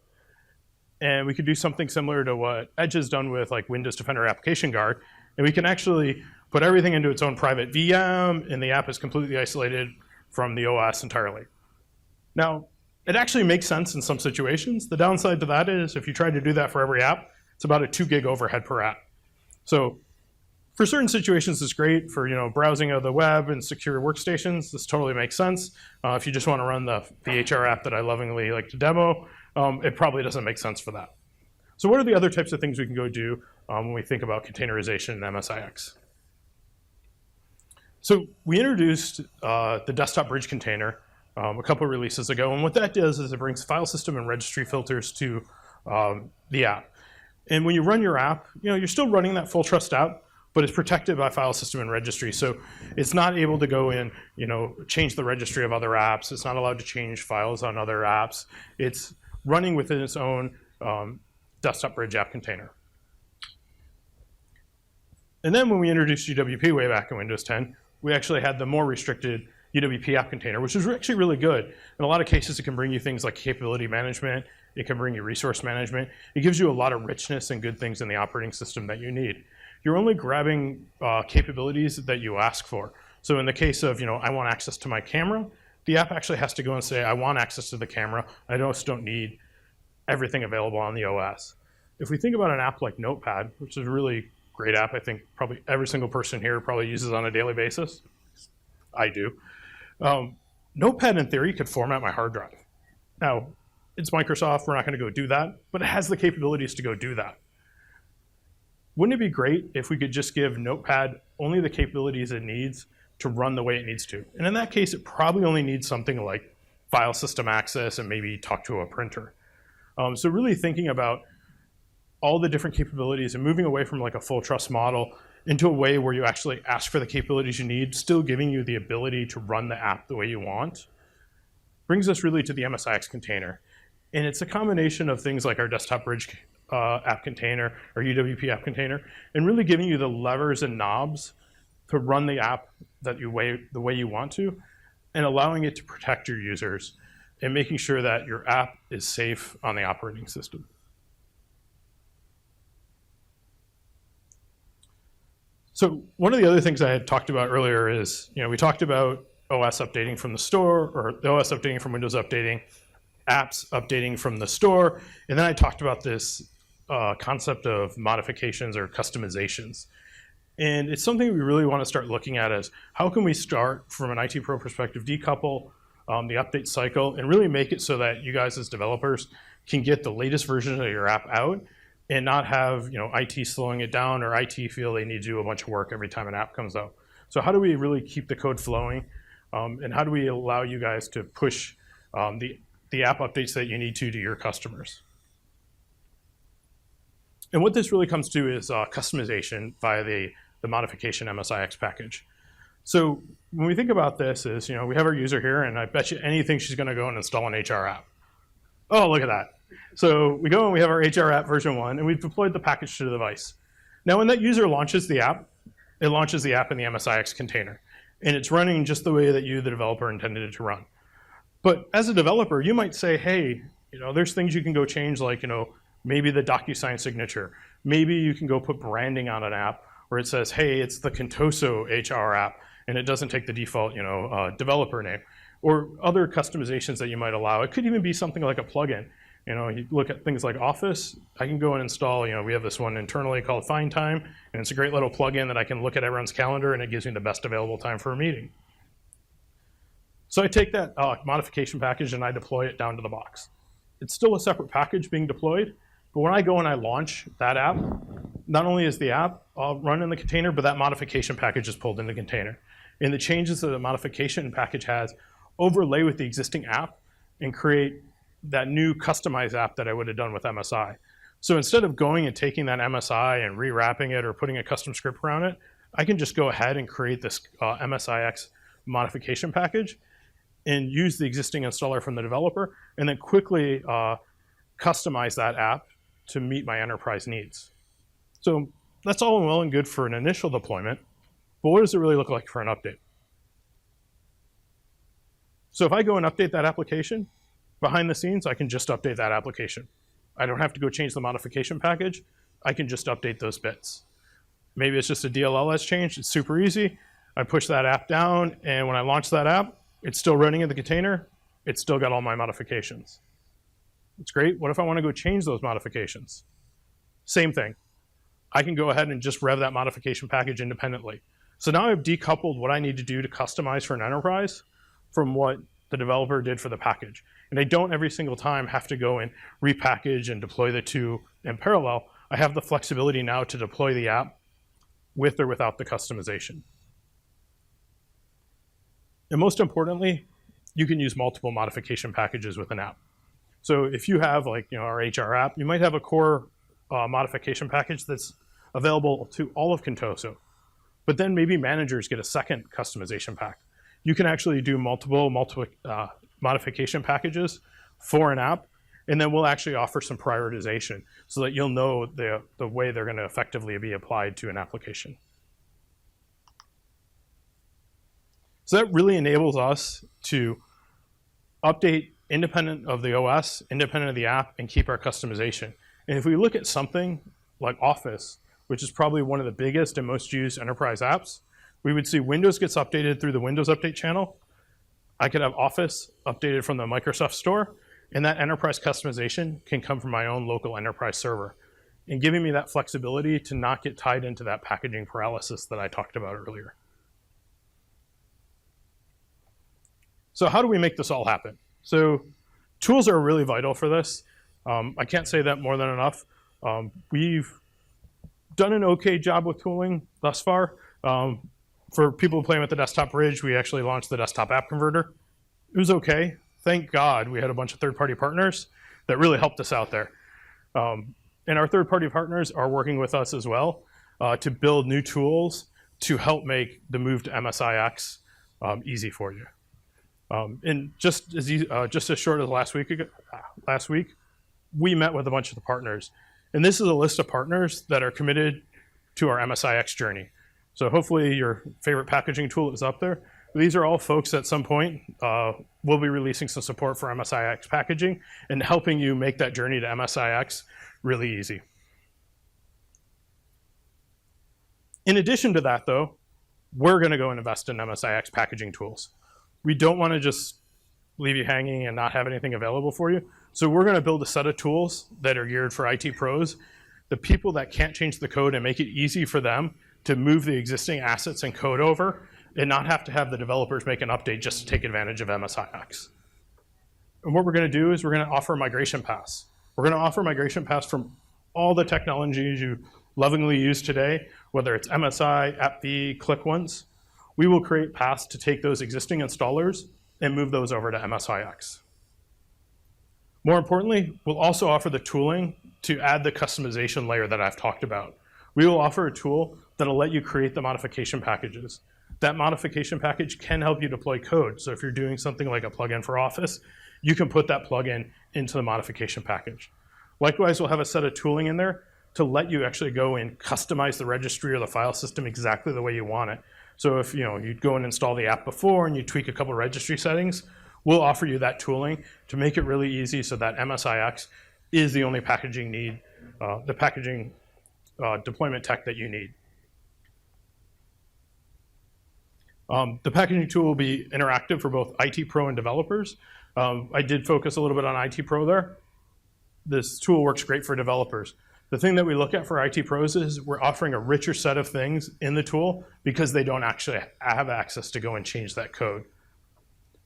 and we could do something similar to what Edge has done with like Windows Defender Application Guard, and we can actually put everything into its own private VM, and the app is completely isolated from the OS entirely. Now, it actually makes sense in some situations. The downside to that is if you try to do that for every app, it's about a 2 gig overhead per app. So for certain situations, it's great for browsing of the web and secure workstations. This totally makes sense. If you just want to run the HR app that I lovingly like to demo, it probably doesn't make sense for that. So what are the other types of things we can go do when we think about containerization in MSIX? So we introduced the desktop bridge container a couple of releases ago, and what that does is it brings file system and registry filters to the app. And when you run your app, you're still running that full trust app, but it's protected by file system and registry. So it's not able to go in, change the registry of other apps. It's not allowed to change files on other apps. It's running within its own desktop bridge app container. And then when we introduced UWP way back in Windows 10, we actually had the more restricted UWP app container, which is actually really good. In a lot of cases, it can bring you things like capability management. It can bring you resource management. It gives you a lot of richness and good things in the operating system that you need. You're only grabbing capabilities that you ask for. So in the case of, I want access to my camera, the app actually has to go and say, I want access to the camera. I just don't need everything available on the OS. If we think about an app like Notepad, which is a really great app, I think probably every single person here probably uses on a daily basis. I do. Notepad, in theory, could format my hard drive. Now, it's Microsoft. We're not going to go do that, but it has the capabilities to go do that. Wouldn't it be great if we could just give Notepad only the capabilities it needs to run the way it needs to? And in that case, it probably only needs something like file system access and maybe talk to a printer. So really thinking about all the different capabilities and moving away from like a full trust model into a way where you actually ask for the capabilities you need, still giving you the ability to run the app the way you want, brings us really to the MSIX container. And it's a combination of things like our desktop bridge app container, or UWP app container, and really giving you the levers and knobs to run the app the way you want to, and allowing it to protect your users, and making sure that your app is safe on the operating system. So one of the other things I had talked about earlier is, we talked about OS updating from the store, or the OS updating from Windows updating, apps updating from the store, and then I talked about this concept of modifications or customizations. And it's something we really want to start looking at as how can we start from an IT pro perspective, decouple the update cycle and really make it so that you guys as developers can get the latest version of your app out and not have IT slowing it down or IT feel they need to do a bunch of work every time an app comes out. So how do we really keep the code flowing? And how do we allow you guys to push the app updates that you need to your customers? And what this really comes to is customization via the Modification MSIX package. So when we think about this is, we have our user here, and I bet you anything she's going to go and install an HR app. Oh, look at that. So we go and we have our HR app version 1, and we've deployed the package to the device. Now when that user launches the app, it launches the app in the MSIX container. And it's running just the way that you, the developer, intended it to run. But as a developer, you might say, hey, there's things you can go change, like maybe the DocuSign signature. Maybe you can go put branding on an app where it says, hey, it's the Contoso HR app, and it doesn't take the default developer name. Or other customizations that you might allow. It could even be something like a plugin. You look at things like Office, I can go and install, we have this one internally called Find Time, and it's a great little plugin that I can look at everyone's calendar, and it gives me the best available time for a meeting. So I take that modification package and I deploy it down to the box. It's still a separate package being deployed, but when I go and I launch that app, not only is the app run in the container, but that modification package is pulled in the container. And the changes that the modification package has overlay with the existing app and create that new customized app that I would have done with MSI. So instead of going and taking that MSI and rewrapping it or putting a custom script around it, I can just go ahead and create this MSIX modification package and use the existing installer from the developer and then quickly customize that app to meet my enterprise needs. So that's all well and good for an initial deployment, but what does it really look like for an update? So if I go and update that application, behind the scenes, I can just update that application. I don't have to go change the modification package. I can just update those bits. Maybe it's just a DLL that's changed. It's super easy. I push that app down, and when I launch that app, it's still running in the container. It's still got all my modifications. It's great. What if I want to go change those modifications? Same thing. I can go ahead and just rev that modification package independently. So now I've decoupled what I need to do to customize for an enterprise from what the developer did for the package. And I don't every single time have to go and repackage and deploy the two in parallel. I have the flexibility now to deploy the app with or without the customization. And most importantly, you can use multiple modification packages with an app. So if you have our HR app, you might have a core modification package that's available to all of Contoso. But then maybe managers get a second customization pack. You can actually do multiple modification packages for an app, and then we'll actually offer some prioritization so that you'll know the way they're going to effectively be applied to an application. So that really enables us to update independent of the OS, independent of the app, and keep our customization. And if we look at something like Office, which is probably one of the biggest and most used enterprise apps, we would see Windows gets updated through the Windows Update channel. I could have Office updated from the Microsoft Store, and that enterprise customization can come from my own local enterprise server, and giving me that flexibility to not get tied into that packaging paralysis that I talked about earlier. So how do we make this all happen? So tools are really vital for this. I can't say that more than enough. We've done an okay job with tooling thus far. For people playing with the desktop bridge, we actually launched the desktop app converter. It was okay. Thank God we had a bunch of third-party partners that really helped us out there. And our third-party partners are working with us as well to build new tools to help make the move to MSIX easy for you. And just as short as last week, we met with a bunch of the partners. And this is a list of partners that are committed to our MSIX journey. So hopefully your favorite packaging tool is up there. These are all folks at some point will be releasing some support for MSIX packaging and helping you make that journey to MSIX really easy. In addition to that, though, we're going to go and invest in MSIX packaging tools. We don't want to just leave you hanging and not have anything available for you. So we're going to build a set of tools that are geared for IT pros, the people that can't change the code, and make it easy for them to move the existing assets and code over and not have to have the developers make an update just to take advantage of MSIX. And what we're going to do is we're going to offer a migration pass. We're going to offer a migration pass from all the technologies you lovingly use today, whether it's MSI, AppV, ClickOnes. We will create paths to take those existing installers and move those over to MSIX. More importantly, we'll also offer the tooling to add the customization layer that I've talked about. We will offer a tool that'll let you create the modification packages. That modification package can help you deploy code. So if you're doing something like a plugin for Office, you can put that plugin into the modification package. Likewise, we'll have a set of tooling in there to let you actually go and customize the registry or the file system exactly the way you want it. So if you'd go and install the app before and you tweak a couple registry settings, we'll offer you that tooling to make it really easy so that MSIX is the only packaging deployment tech that you need. The packaging tool will be interactive for both IT Pro and developers. I did focus a little bit on IT Pro there. This tool works great for developers. The thing that we look at for IT pros is we're offering a richer set of things in the tool because they don't actually have access to go and change that code.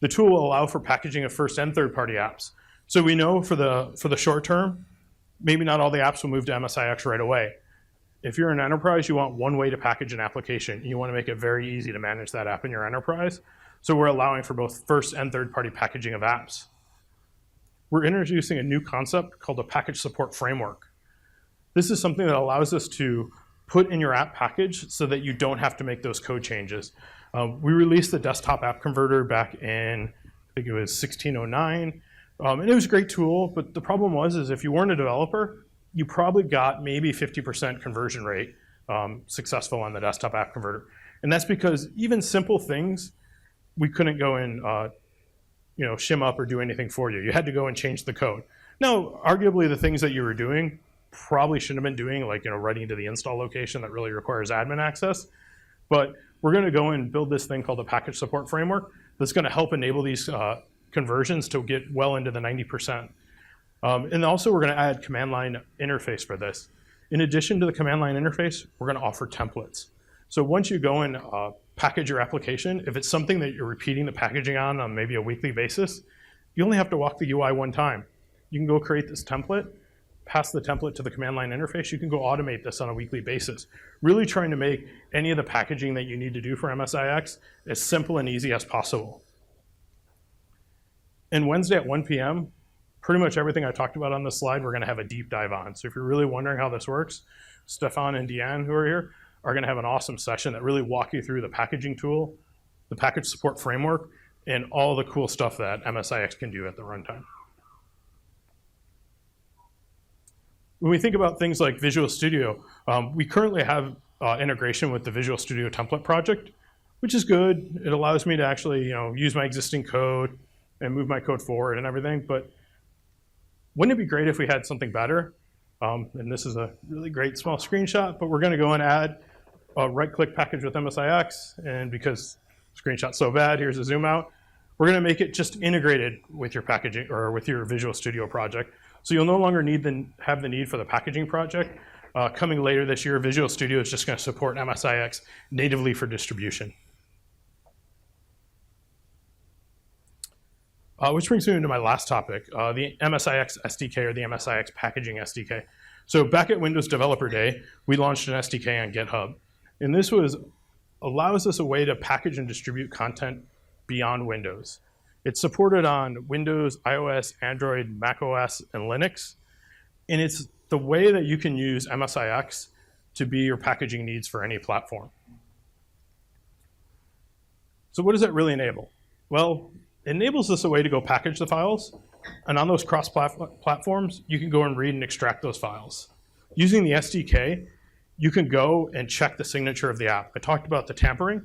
The tool will allow for packaging of first and third-party apps. So we know for the short term, maybe not all the apps will move to MSIX right away. If you're an enterprise, you want one way to package an application. You want to make it very easy to manage that app in your enterprise. So we're allowing for both first and third-party packaging of apps. We're introducing a new concept called a package support framework. This is something that allows us to put in your app package so that you don't have to make those code changes. We released the desktop app converter back in, I think it was 1609. And it was a great tool, but the problem was if you weren't a developer, you probably got maybe 50% conversion rate successful on the desktop app converter. And that's because even simple things, we couldn't go and shim up or do anything for you. You had to go and change the code. Now, arguably the things that you were doing probably shouldn't have been doing, like writing to the install location that really requires admin access. But we're going to go and build this thing called the package support framework that's going to help enable these conversions to get well into the 90%. And also we're going to add command line interface for this. In addition to the command line interface, we're going to offer templates. So once you go and package your application, if it's something that you're repeating the packaging on maybe a weekly basis, you only have to walk the UI one time. You can go create this template, pass the template to the command line interface. You can go automate this on a weekly basis. Really trying to make any of the packaging that you need to do for MSIX as simple and easy as possible. And Wednesday at 1 p.m., pretty much everything I talked about on this slide, we're going to have a deep dive on. So if you're really wondering how this works, Stefan and Deanne, who are here, are going to have an awesome session that really walk you through the packaging tool, the package support framework, and all the cool stuff that MSIX can do at the runtime. When we think about things like Visual Studio, we currently have integration with the Visual Studio template project, which is good. It allows me to actually use my existing code and move my code forward and everything. But wouldn't it be great if we had something better? And this is a really great small screenshot, but we're going to go and add a right-click package with MSIX. And because screenshot's so bad, here's a zoom out. We're going to make it just integrated with your packaging or with your Visual Studio project. So you'll no longer have the need for the packaging project. Coming later this year, Visual Studio is just going to support MSIX natively for distribution. Which brings me into my last topic, the MSIX SDK or the MSIX packaging SDK. So back at Windows Developer Day, we launched an SDK on GitHub. And this allows us a way to package and distribute content beyond Windows. It's supported on Windows, iOS, Android, macOS, and Linux. And it's the way that you can use MSIX to be your packaging needs for any platform. So what does that really enable? Well, it enables us a way to go package the files. And on those cross-platforms, you can go and read and extract those files. Using the SDK, you can go and check the signature of the app. I talked about the tampering.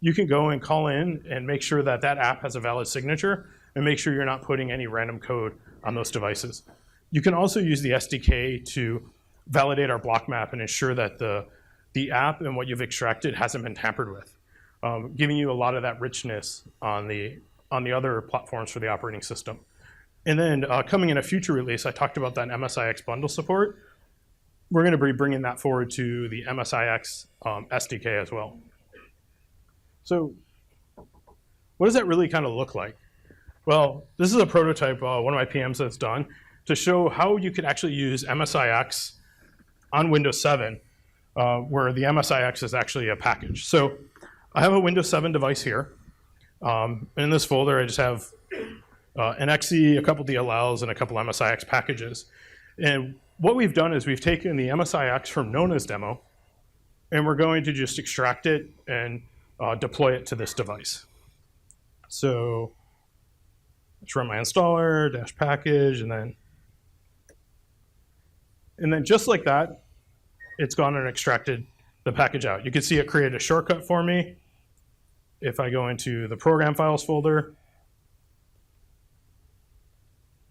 You can go and call in and make sure that that app has a valid signature and make sure you're not putting any random code on those devices. You can also use the SDK to validate our block map and ensure that the app and what you've extracted hasn't been tampered with, giving you a lot of that richness on the other platforms for the operating system. And then coming in a future release, I talked about that MSIX bundle support. We're going to be bringing that forward to the MSIX SDK as well. So what does that really kind of look like? Well, this is a prototype one of my PMs has done to show how you could actually use MSIX on Windows 7, where the MSIX is actually a package. So I have a Windows 7 device here. In this folder, I just have an XE, a couple DLLs, and a couple MSIX packages. And what we've done is we've taken the MSIX from Nona's demo, and we're going to just extract it and deploy it to this device. So Let's run my installer, dash package, and then just like that, it's gone and extracted the package out. You can see it created a shortcut for me. If I go into the program files folder,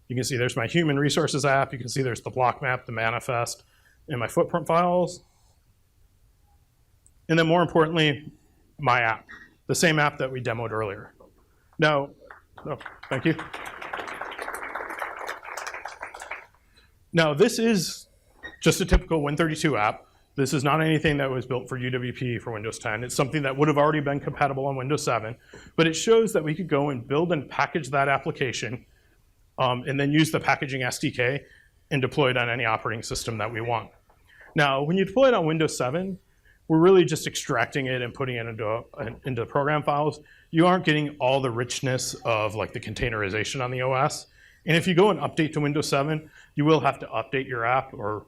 you can see there's my human resources app. You can see there's the block map, the manifest, and my footprint files. And then more importantly, my app, the same app that we demoed earlier. Now, oh, thank you. Now, this is just a typical Win32 app. This is not anything that was built for UWP for Windows 10. It's something that would have already been compatible on Windows 7, but it shows that we could go and build and package that application and then use the packaging SDK and deploy it on any operating system that we want. Now, when you deploy it on Windows 7, we're really just extracting it and putting it into program files. You aren't getting all the richness of like the containerization on the OS. And if you go and update to Windows 7, you will have to update your app or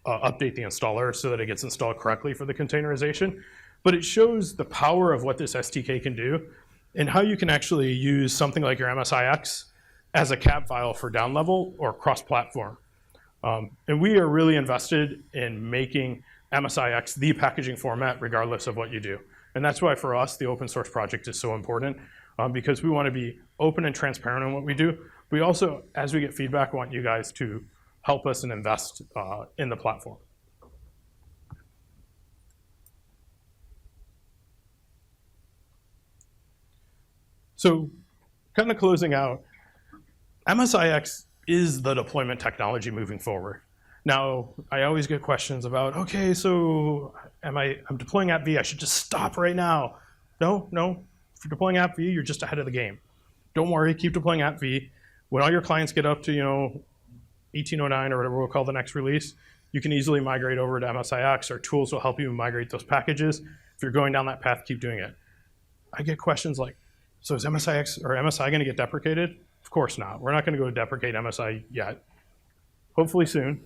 update the installer so that it gets installed correctly for the containerization. But it shows the power of what this SDK can do and how you can actually use something like your MSIX as a cab file for down level or cross-platform. And we are really invested in making MSIX the packaging format regardless of what you do. And that's why for us, the open source project is so important because we want to be open and transparent in what we do. We also, as we get feedback, want you guys to help us and invest in the platform. So kind of closing out, MSIX is the deployment technology moving forward. Now, I always get questions about, okay, so I'm deploying app V, I should just stop right now. No, if you're deploying app V, you're just ahead of the game. Don't worry, keep deploying app V. When all your clients get up to 1809 or whatever we'll call the next release, you can easily migrate over to MSIX. Our tools will help you migrate those packages. If you're going down that path, keep doing it. I get questions like, so is MSIX or MSI going to get deprecated? Of course not. We're not going to go deprecate MSI yet. Hopefully soon,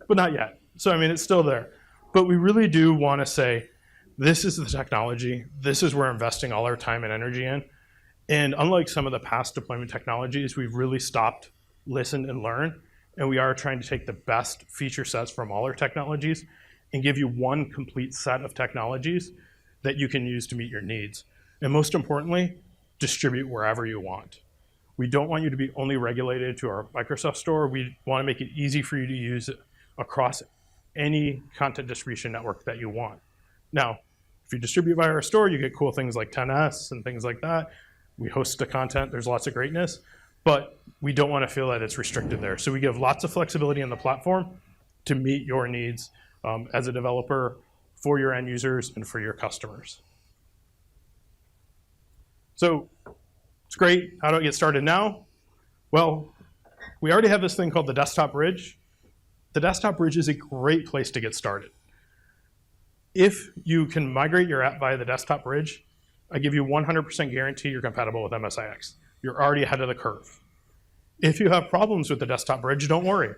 but not yet. So I mean, it's still there. But we really do want to say, this is the technology. This is where we're investing all our time and energy in. And unlike some of the past deployment technologies, we've really stopped, listened, and learned. And we are trying to take the best feature sets from all our technologies and give you one complete set of technologies that you can use to meet your needs. And most importantly, distribute wherever you want. We don't want you to be only regulated to our Microsoft store. We want to make it easy for you to use it across any content distribution network that you want. Now, if you distribute via our store, you get cool things like 10S and things like that. We host the content. There's lots of greatness. But we don't want to feel that it's restricted there. So we give lots of flexibility in the platform to meet your needs as a developer, for your end users, and for your customers. So it's great. How do I get started now? Well, we already have this thing called the Desktop Bridge. The Desktop Bridge is a great place to get started. If you can migrate your app via the Desktop Bridge, I give you 100% guarantee you're compatible with MSIX. You're already ahead of the curve. If you have problems with the Desktop Bridge, don't worry.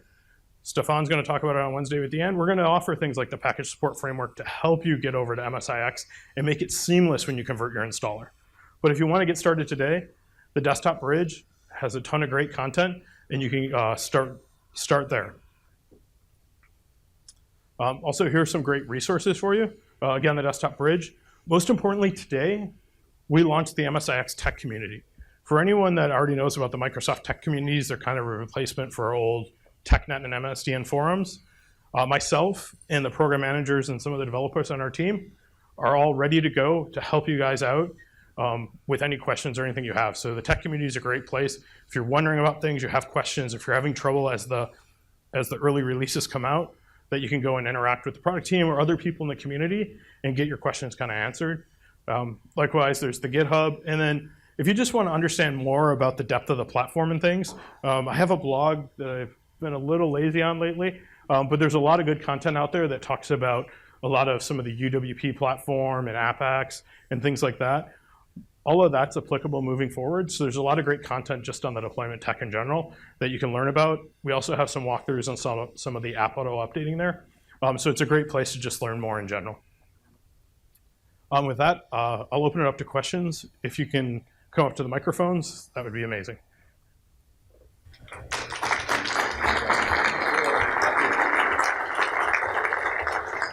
Stefan's going to talk about it on Wednesday at the end. We're going to offer things like the package support framework to help you get over to MSIX and make it seamless when you convert your installer. But if you want to get started today, the Desktop Bridge has a ton of great content, and you can start there. Also, here's some great resources for you. Again, the Desktop Bridge. Most importantly, today, we launched the MSIX tech community. For anyone that already knows about the Microsoft tech communities, they're kind of a replacement for our old TechNet and MSDN forums. Myself and the program managers and some of the developers on our team are all ready to go to help you guys out with any questions or anything you have. So the tech community is a great place. If you're wondering about things, you have questions, if you're having trouble as the early releases come out, that you can go and interact with the product team or other people in the community and get your questions kind of answered. Likewise, there's the GitHub. And then if you just want to understand more about the depth of the platform and things, I have a blog that I've been a little lazy on lately, but there's a lot of good content out there that talks about a lot of some of the UWP platform and APPX and things like that. All of that's applicable moving forward. So there's a lot of great content just on the deployment tech in general that you can learn about. We also have some walkthroughs on some of the app auto updating there. So it's a great place to just learn more in general. With that, I'll open it up to questions. If you can come up to the microphones, that would be amazing.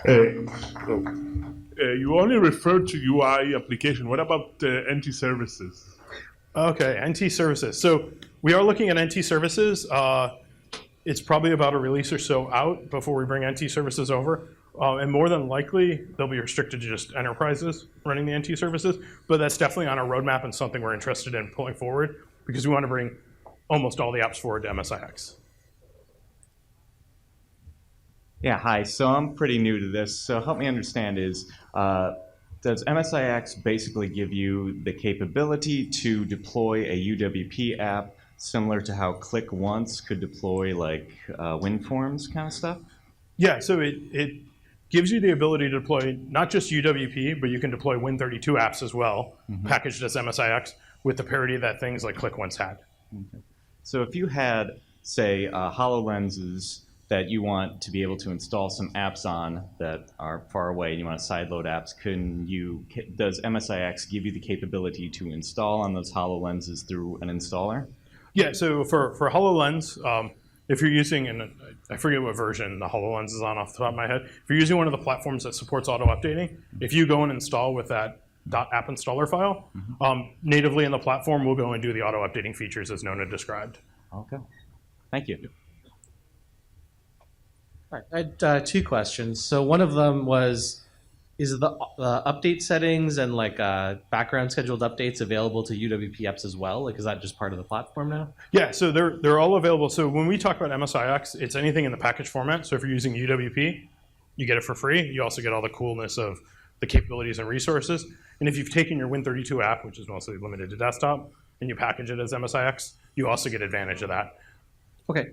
You only referred to UI application. What about NT services? Okay, NT services. So we are looking at NT services. It's probably about a release or so out before we bring NT services over. And more than likely, they'll be restricted to just enterprises running the NT services. But that's definitely on our roadmap and something we're interested in pulling forward because we want to bring almost all the apps forward to MSIX. Yeah, hi. So I'm pretty new to this. So help me understand is, does MSIX basically give you the capability to deploy a UWP app similar to how Click Once could deploy like WinForms kind of stuff? Yeah, so it gives you the ability to deploy not just UWP, but you can deploy Win32 apps as well, packaged as MSIX, with the parity that things like Click Once had. Okay. So if you had, say, HoloLenses that you want to be able to install some apps on that are far away and you want to sideload apps, does MSIX give you the capability to install on those HoloLenses through an installer? Yeah, so for HoloLens, if you're using, and I forget what version the HoloLens is on off the top of my head, if you're using one of the platforms that supports auto-updating, if you go and install with that .app installer file, natively in the platform, we'll go and do the auto-updating features as Nona described. Okay. Thank you. All right, I had two questions. So one of them was, is the update settings and like background scheduled updates available to UWP apps as well? Like, is that just part of the platform now? Yeah, so they're all available. So when we talk about MSIX, it's anything in the package format. So if you're using UWP, you get it for free. You also get all the coolness of the capabilities and resources. And if you've taken your Win32 app, which is mostly limited to desktop, and you package it as MSIX, you also get advantage of that. Okay,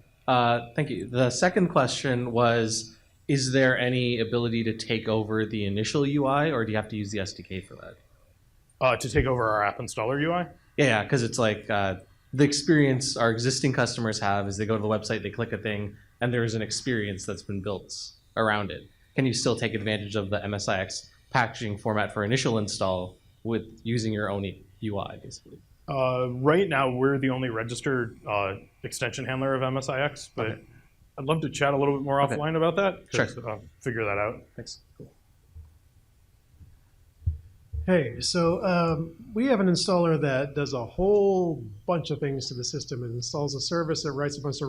thank you. The second question was, is there any ability to take over the initial UI, or do you have to use the SDK for that? To take over our app installer UI? Yeah, because it's like the experience our existing customers have is they go to the website, they click a thing, and there's an experience that's been built around it. Can you still take advantage of the MSIX packaging format for initial install with using your own UI, basically? Right now, we're the only registered extension handler of MSIX, but okay. I'd love to chat a little bit more offline about that. Sure. Figure that out. Thanks. Cool. Hey, so we have an installer that does a whole bunch of things to the system. It installs a service that writes a bunch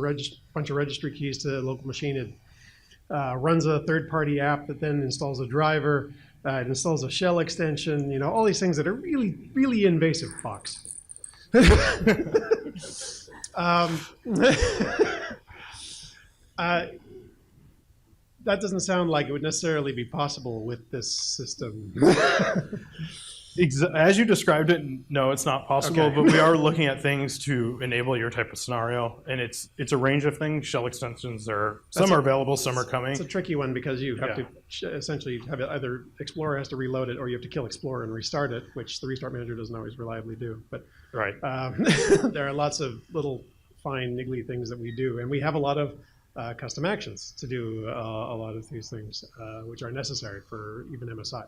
of registry keys to a local machine. It runs a third-party app that then installs a driver. It installs a shell extension. You know, all these things that are really, really invasive. Fox. That doesn't sound like it would necessarily be possible with this system. As you described it, no, it's not possible, okay. But we are looking at things to enable your type of scenario, and it's a range of things. Shell extensions some are available, some are coming. It's a tricky one because you have to essentially have it either Explorer has to reload it or you have to kill Explorer and restart it, which the restart manager doesn't always reliably do. But right. There are lots of little fine niggly things that we do, and we have a lot of custom actions to do a lot of these things, which are necessary for even MSI.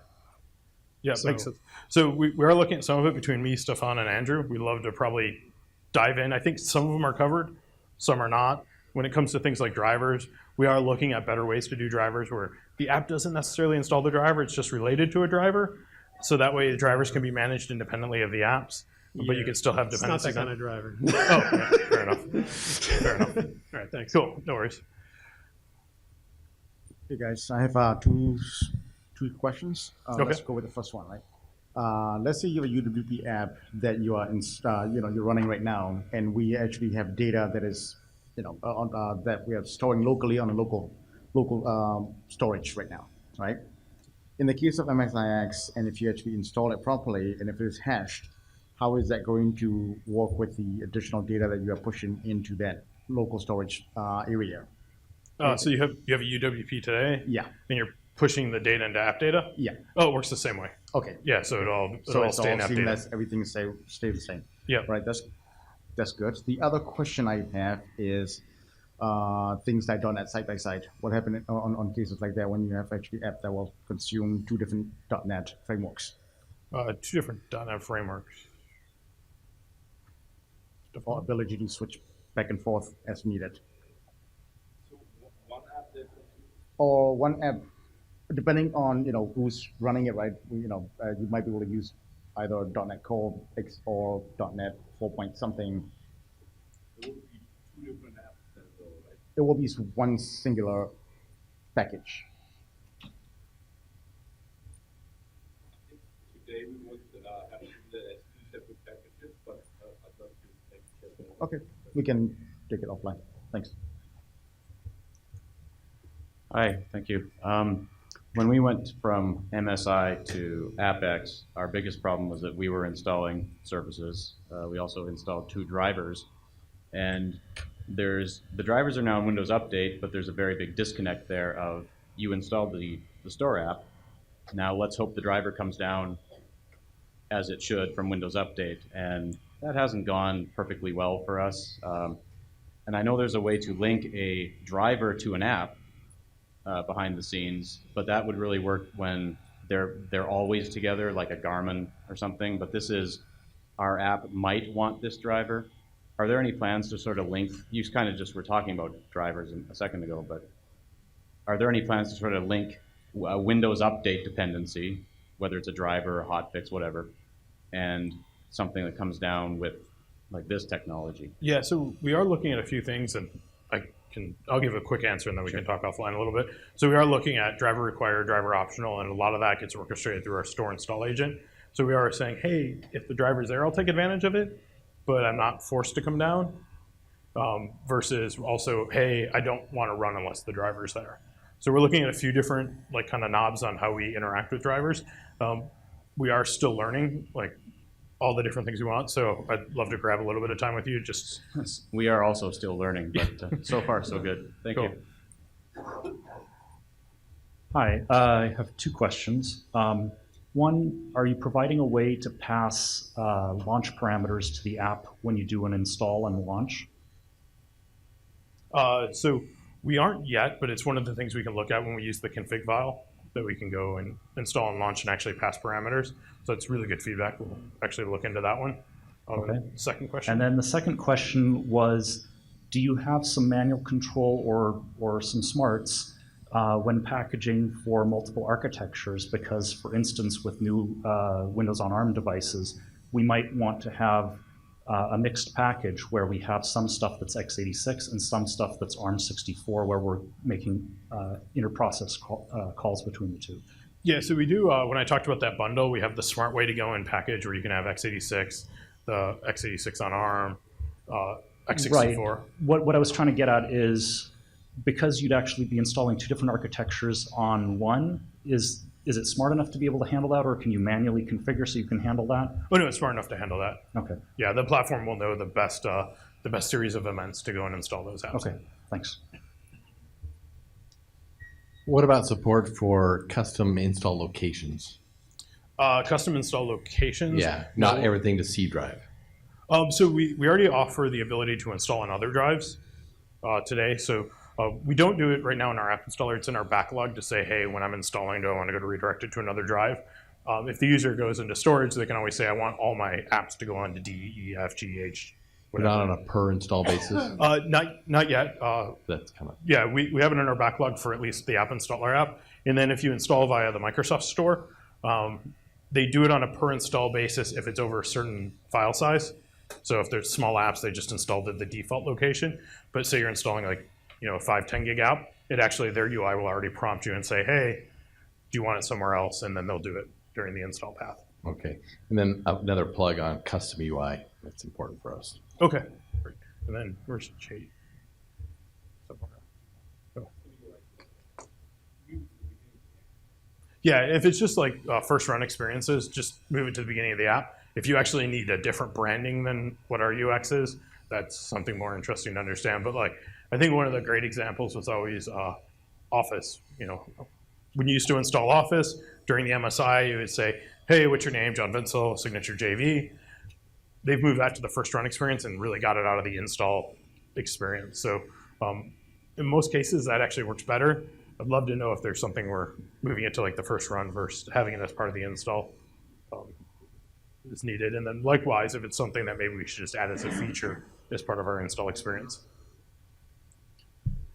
Yeah, makes sense. So we are looking at some of it between me, Stefan, and Andrew. We'd love to probably dive in. I think some of them are covered, some are not. When it comes to things like drivers, we are looking at better ways to do drivers where the app doesn't necessarily install the driver, it's just related to a driver. So that way the drivers can be managed independently of the apps, but you can still have dependencies. It's not that kind of driver. Oh, yeah, fair enough. Fair enough. All right, thanks. Cool, no worries. Hey guys, I have two questions. Okay. Let's go with the first one, right? Let's say you have a UWP app that you are you're running right now, and we actually have data that is, that we are storing locally on a local storage right now, right? In the case of MSIX, and if you actually install it properly, and if it is hashed, how is that going to work with the additional data that you are pushing into that local storage area? So you have a UWP today? Yeah. And you're pushing the data into app data? Yeah. Oh, it works the same way. Okay. Yeah, so it all So it's stay all in app data. seamless, everything stays the same. Yeah. Right, that's good. The other question I have is things like .NET side by side. What happened on cases like that when you have actually app that will consume two different .NET frameworks? Two different .NET frameworks. Or ability to switch back and forth as needed. So one app that or one app Depending on who's running it, right? You might be able to use either .NET Core X or .NET 4 point something. It will be one singular package. Today we would have the two separate packages, but I'd love to take care of that. Okay, we can take it offline. Thanks. Hi, thank you. When we went from MSI to APPX, our biggest problem was that we were installing services. We also installed 2 drivers, and the drivers are now in Windows Update, but there's a very big disconnect there of you installed the store app. Now let's hope the driver comes down as it should from Windows Update, and that hasn't gone perfectly well for us. And I know there's a way to link a driver to an app behind the scenes, but that would really work when they're always together, like a Garmin or something. But this is, our app might want this driver. Are there any plans to sort of link? You kind of just were talking about drivers a second ago, but are there any plans to sort of link a Windows Update dependency, whether it's a driver, a hotfix, whatever, and something that comes down with like this technology? Yeah, so we are looking at a few things, and I'll give a quick answer and then we can talk offline a little bit. So we are looking at driver required, driver optional, and a lot of that gets orchestrated through our store install agent. So we are saying, hey, if the driver's there, I'll take advantage of it, but I'm not forced to come down. Versus also, hey, I don't want to run unless the driver's there. So we're looking at a few different like kind of knobs on how we interact with drivers. We are still learning like all the different things we want. So I'd love to grab a little bit of time with you. Just We are also still learning, but so far so good. Thank Cool. you. Hi, I have 2 questions. One, are you providing a way to pass launch parameters to the app when you do an install and launch? So we aren't yet, but it's one of the things we can look at when we use the config file, that we can go and install and launch and actually pass parameters. So it's really good feedback. We'll actually look into that one. Okay. Second question. And then the second question was, do you have some manual control or some smarts when packaging for multiple architectures? Because, for instance, with new Windows on ARM devices, we might want to have a mixed package where we have some stuff that's x86 and some stuff that's ARM64, where we're making inter-process calls between the two. Yeah, so we do, when I talked about that bundle, we have the smart way to go and package where you can have x86, the x86 on ARM, x64. Right. What I was trying to get at is, because you'd actually be installing 2 different architectures on one, is it smart enough to be able to handle that, or can you manually configure so you can handle that? Oh no, it's smart enough to handle that. Okay. Yeah, the platform will know the best series of events to go and install those apps. Okay, thanks. What about support for custom install locations? Custom install locations. Yeah, not everything to C drive. So we already offer the ability to install on other drives today. So we don't do it right now in our app installer. It's in our backlog to say, hey, when I'm installing, do I want to go to redirect it to another drive? If the user goes into storage, they can always say, I want all my apps to go on to D, E, F, G, H. Whatever. Not on a per install basis? Not yet. That's kind of... Yeah, we have it in our backlog for at least the app installer app. And then if you install via the Microsoft Store, they do it on a per install basis if it's over a certain file size. So if there's small apps, they just installed at the default location. But say you're installing like a 5, 10 gig app, it actually, their UI will already prompt you and say, hey, do you want it somewhere else? And then they'll do it during the install path. Okay. And then another plug on custom UI. That's important for us. Okay. Great. And then where's Chase? Somewhere. Oh. Yeah, if it's just like first run experiences, just move it to the beginning of the app. If you actually need a different branding than what our UX is, that's something more interesting to understand. But like, I think one of the great examples was always Office. When you used to install Office during the MSI, you would say, hey, what's your name? John Vinsel, signature JV. They've moved that to the first run experience and really got it out of the install experience. So in most cases, that actually works better. I'd love to know if there's something we're moving it to like the first run versus having it as part of the install is needed. And then likewise, if it's something that maybe we should just add as a feature as part of our install experience.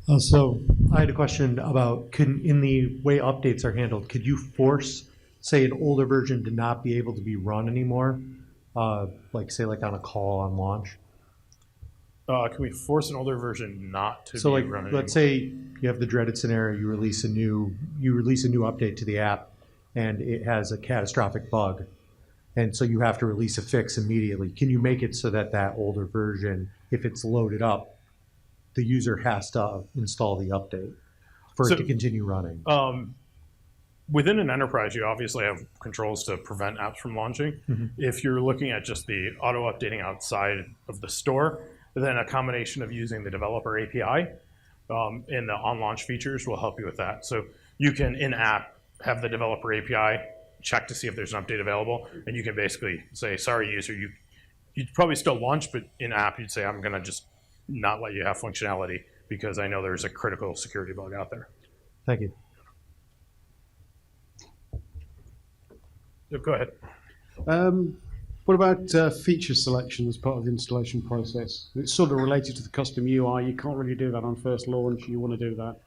So I had a question about, in the way updates are handled, could you force, say, an older version to not be able to be run anymore? Like, say, like on a call on launch? Can we force an older version not to So be like, running? let's say you have the dreaded scenario, you release a new update to the app, and it has a catastrophic bug. And so you have to release a fix immediately. Can you make it so that that older version, if it's loaded up, the user has to install the update for it to continue running? Within an enterprise, you obviously have controls to prevent apps from launching. If you're looking at just the auto updating outside of the store, then a combination of using the developer API and the on-launch features will help you with that. So you can, in-app, have the developer API check to see if there's an update available, and you can basically say, sorry, user, you'd probably still launch, but in-app, you'd say, I'm going to just not let you have functionality because I know there's a critical security bug out there. Thank you. Yep, go ahead. What about feature selection as part of the installation process? It's sort of related to the custom UI. You can't really do that on first launch. You want to do that.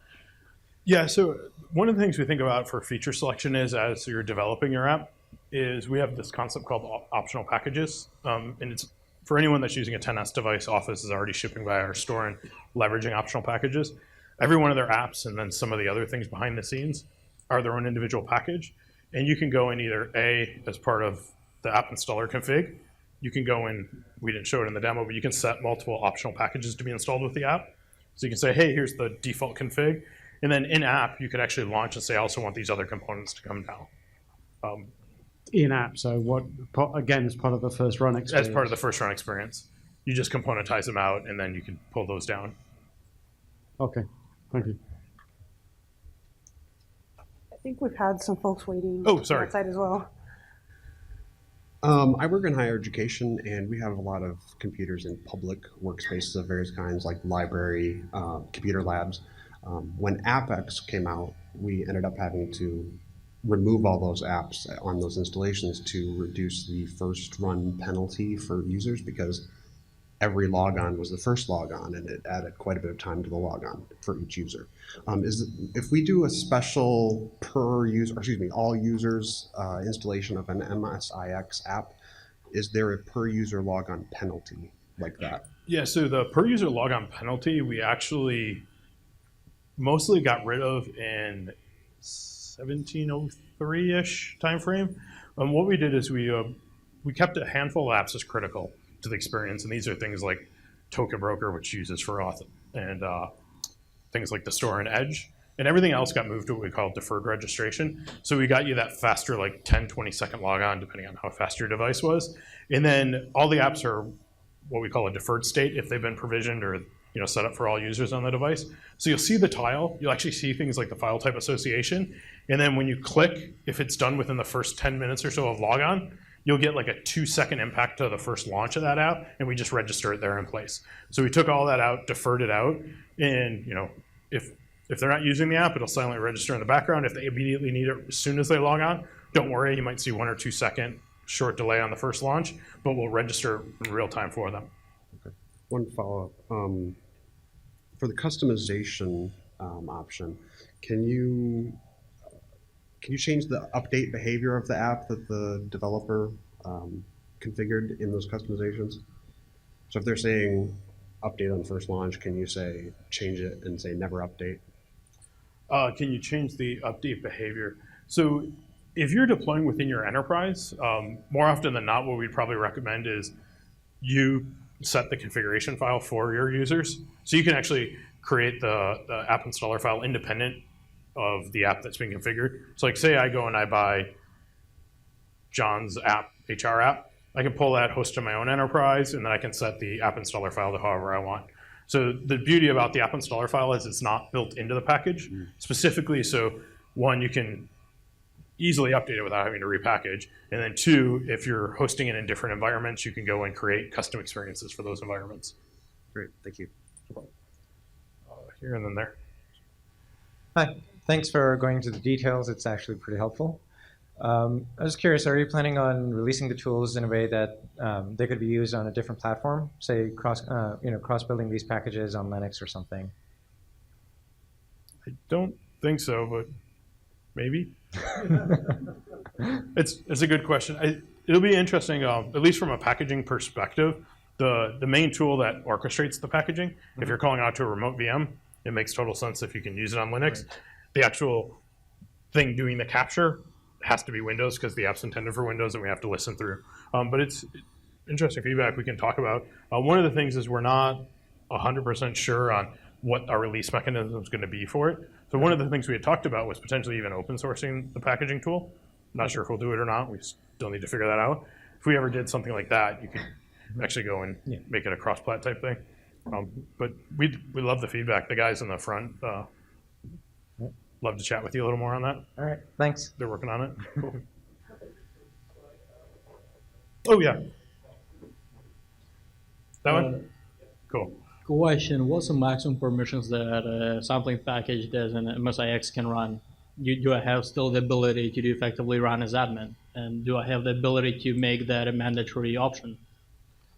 Yeah, so one of the things we think about for feature selection is, as you're developing your app, is we have this concept called optional packages. And it's for anyone that's using a 10S device, Office is already shipping by our store and leveraging optional packages. Every one of their apps and then some of the other things behind the scenes are their own individual package. And you can go in either A, as part of the app installer config. You can go in, we didn't show it in the demo, but you can set multiple optional packages to be installed with the app. So you can say, hey, here's the default config. And then in-app, you could actually launch and say, I also want these other components to come down. In-app, so what, again, as part of the first run experience? As part of the first run experience. You just componentize them out, and then you can pull those down. Okay, thank you. I think we've had some folks waiting sorry. outside as well. I work in higher education, and we have a lot of computers in public workspaces of various kinds, like library, computer labs. When APPX came out, we ended up having to remove all those apps on those installations to reduce the first run penalty for users, because every logon was the first logon, and it added quite a bit of time to the logon for each user. If we do a special per user, all users installation of an MSIX app, is there a per user logon penalty like that? Yeah, so the per user logon penalty, we actually mostly got rid of in 1703-ish timeframe. What we did is we kept a handful of apps as critical to the experience, and these are things like Token Broker, which uses for auth, and things like the store and edge, and everything else got moved to what we call deferred registration. So we got you that faster, like 10, 20-second logon, depending on how fast your device was. And then all the apps are what we call a deferred state if they've been provisioned or set up for all users on the device. So you'll see the tile, you'll actually see things like the file type association. And then when you click, if it's done within the first 10 minutes or so of logon, you'll get like a 2-second impact to the first launch of that app, and we just register it there in place. So we took all that out, deferred it out, and if they're not using the app, it'll silently register in the background. If they immediately need it as soon as they log on, don't worry, you might see 1 or 2 second short delay on the first launch, but we'll register in real time for them. Okay. One follow-up. For the customization option, can you change the update behavior of the app that the developer configured in those customizations? So if they're saying update on first launch, can you say change it and say never update? Can you change the update behavior? So if you're deploying within your enterprise, more often than not, what we'd probably recommend is you set the configuration file for your users. So you can actually create the app installer file independent of the app that's being configured. So like say I go and I buy John's app, HR app, I can pull that, host in my own enterprise, and then I can set the app installer file to however I want. So the beauty about the app installer file is it's not built into the package specifically. So one, you can easily update it without having to repackage. And then two, if you're hosting it in different environments, you can go and create custom experiences for those environments. Great, thank you. Here and then there. Hi, thanks for going into the details. It's actually pretty helpful. I was curious, are you planning on releasing the tools in a way that they could be used on a different platform, say cross-building these packages on Linux or something? I don't think so, but maybe. It's a good question. It'll be interesting, at least from a packaging perspective. The main tool that orchestrates the packaging, if you're calling out to a remote VM, it makes total sense if you can use it on Linux. Right. The actual thing doing the capture has to be Windows because the app's intended for Windows and we have to listen through. But it's interesting feedback we can talk about. One of the things is we're not 100% sure on what our release mechanism is going to be for it. So one of the things we had talked about was potentially even open sourcing the packaging tool. Not sure if we'll do it or not. We still need to figure that out. If we ever did something like that, you could actually go and make it a cross-plat type thing. But we love the feedback. The guys in the front love to chat with you a little more on that. All right, thanks. They're working on it. Cool. Oh, yeah. That one? Cool. Question, what's the maximum permissions that a sampling package as an MSIX can run? Do I have still the ability to effectively run as admin? And do I have the ability to make that a mandatory option?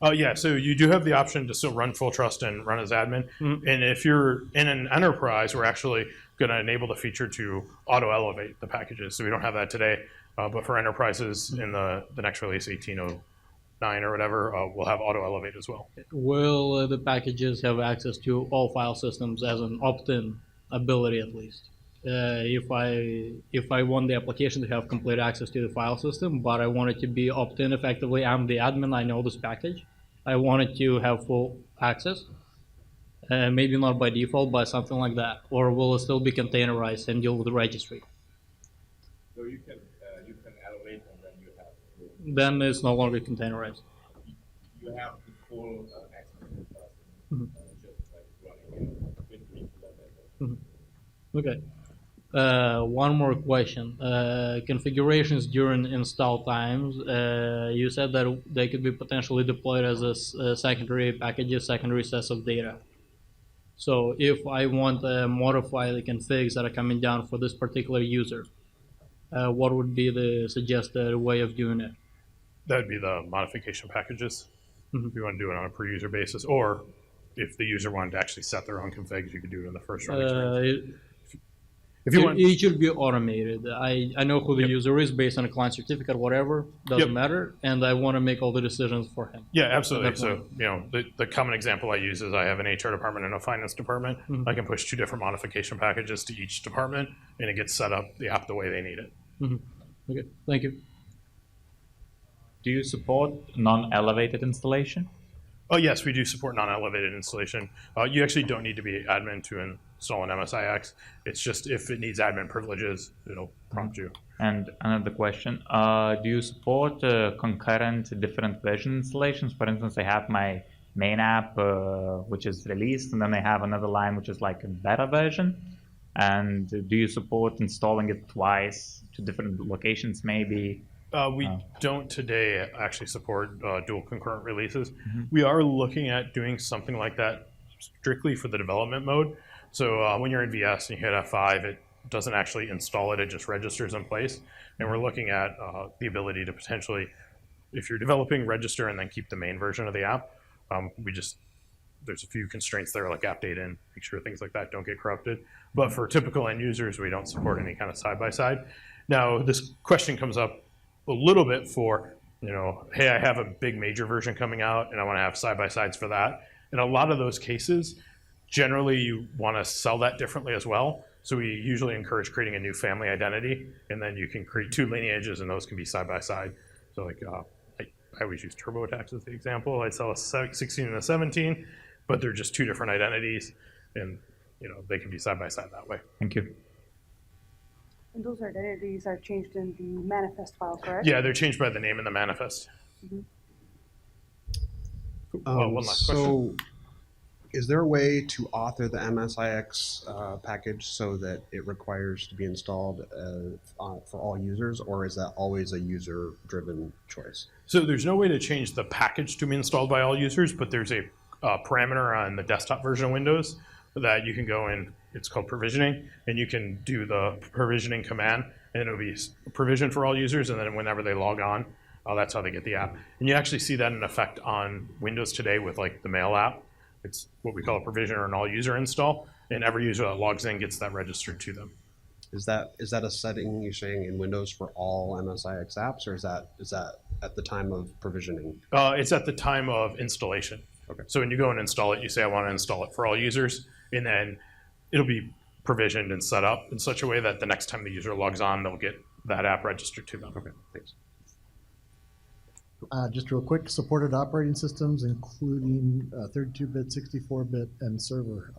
Yeah, so you do have the option to still run full trust and run as admin. Mm-hmm. And if you're in an enterprise, we're actually going to enable the feature to auto-elevate the packages. So we don't have that today, but for enterprises in the next release, 1809 or whatever, we'll have auto-elevate as well. Will the packages have access to all file systems as an opt-in ability at least? If I want the application to have complete access to the file system, but I want it to be opt-in effectively, I'm the admin, I know this package, I want it to have full access, maybe not by default, but something like that, or will it still be containerized and deal with the registry? So you can elevate and then you have to... Then it's no longer containerized. You have the full access to the file system, just like running with Okay. One more question. Configurations during install times. You said that they could be potentially deployed as a secondary packages, secondary sets of data. So if I want to modify the configs that are coming down for this particular user, what would be the suggested way of doing it? That would be the modification packages. Mm-hmm. If you want to do it on a per user basis, or if the user wanted to actually set their own configs, you could do it in the first run. It should be automated. I know who the user is based on a client certificate, whatever, doesn't matter, and I want to make all the decisions for him. Yeah, absolutely. So, the common example I use is I have an HR department and a finance department. Mm-hmm. I can push 2 different modification packages to each department, and it gets set up, the app, the way they need it. Mm-hmm. Okay, thank you. Do you support non-elevated installation? Oh, yes, we do support non-elevated installation. You actually don't need to be admin to install an MSIX. It's just if it needs admin privileges, it'll prompt you. And another question, do you support concurrent different version installations? For instance, I have my main app, which is released, and then I have another line, which is like a beta version. And do you support installing it twice to different locations, maybe? We don't today actually support dual concurrent releases. Mm-hmm. We are looking at doing something like that strictly for the development mode. So when you're in VS and you hit F5, it doesn't actually install it, it just registers in place. And we're looking at the ability to potentially, if you're developing, register and then keep the main version of the app. There's a few constraints there like app data and make sure things like that don't get corrupted. But for typical end users, we don't support any kind of side-by-side. Now, this question comes up a little bit for, hey, I have a big major version coming out and I want to have side-by-sides for that. In a lot of those cases, generally you want to sell that differently as well. So we usually encourage creating a new family identity, and then you can create 2 lineages and those can be side-by-side. So like, I always use TurboTax as the example. I sell a 16 and a 17, but they're just 2 different identities, and they can be side-by-side that way. Thank you. And those identities are changed in the manifest file, correct? Yeah, they're changed by the name in the manifest. Mm-hmm. One last question. Is there a way to author the MSIX package so that it requires to be installed for all users, or is that always a user-driven choice? So there's no way to change the package to be installed by all users, but there's a parameter on the desktop version of Windows that you can go in. It's called provisioning, and you can do the provisioning command, and it'll be provisioned for all users, and then whenever they log on, that's how they get the app. And you actually see that in effect on Windows today with like the Mail app. It's what we call a provision or an all-user install. and every user that logs in gets that registered to them. Is that a setting you're saying in Windows for all MSIX apps, or is that at the time of provisioning? It's at the time of installation. Okay. So when you go and install it, you say, I want to install it for all users, and then it'll be provisioned and set up in such a way that the next time the user logs on, they'll get that app registered to them. Okay, thanks. Just real quick, supported operating systems, including 32-bit, 64-bit, and server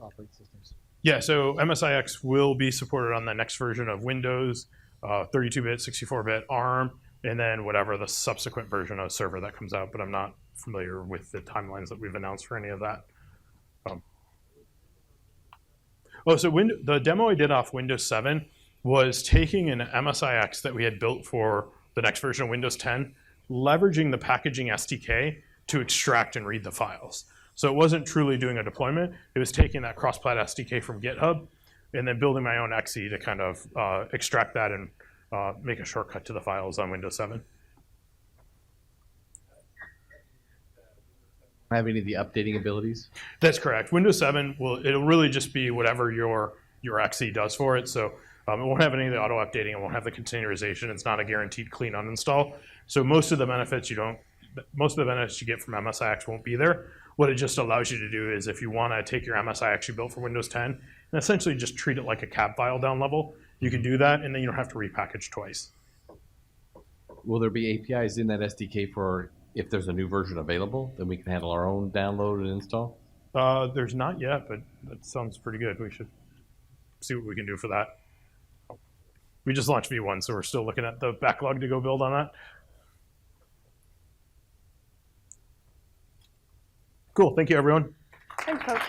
operating systems. Yeah, so MSIX will be supported on the next version of Windows, 32-bit, 64-bit, ARM, and then whatever the subsequent version of server that comes out, but I'm not familiar with the timelines that we've announced for any of that. So the demo I did off Windows 7 was taking an MSIX that we had built for the next version of Windows 10, leveraging the packaging SDK to extract and read the files. So it wasn't truly doing a deployment. It was taking that cross-plat SDK from GitHub and then building my own XE to kind of extract that and make a shortcut to the files on Windows 7. Have any of the updating abilities? That's correct. Windows 7 it'll really just be whatever your XE does for it. So it won't have any of the auto updating. It won't have the containerization. It's not a guaranteed clean uninstall. So most of the benefits you get from MSIX won't be there. What it just allows you to do is if you want to take your MSIX you built for Windows 10 and essentially just treat it like a cab file down level, you can do that, and then you don't have to repackage twice. Will there be APIs in that SDK for if there's a new version available, then we can handle our own download and install? There's not yet, but that sounds pretty good. We should see what we can do for that. We just launched V1, so we're still looking at the backlog to go build on that. Cool. Thank you, everyone. Thanks, folks.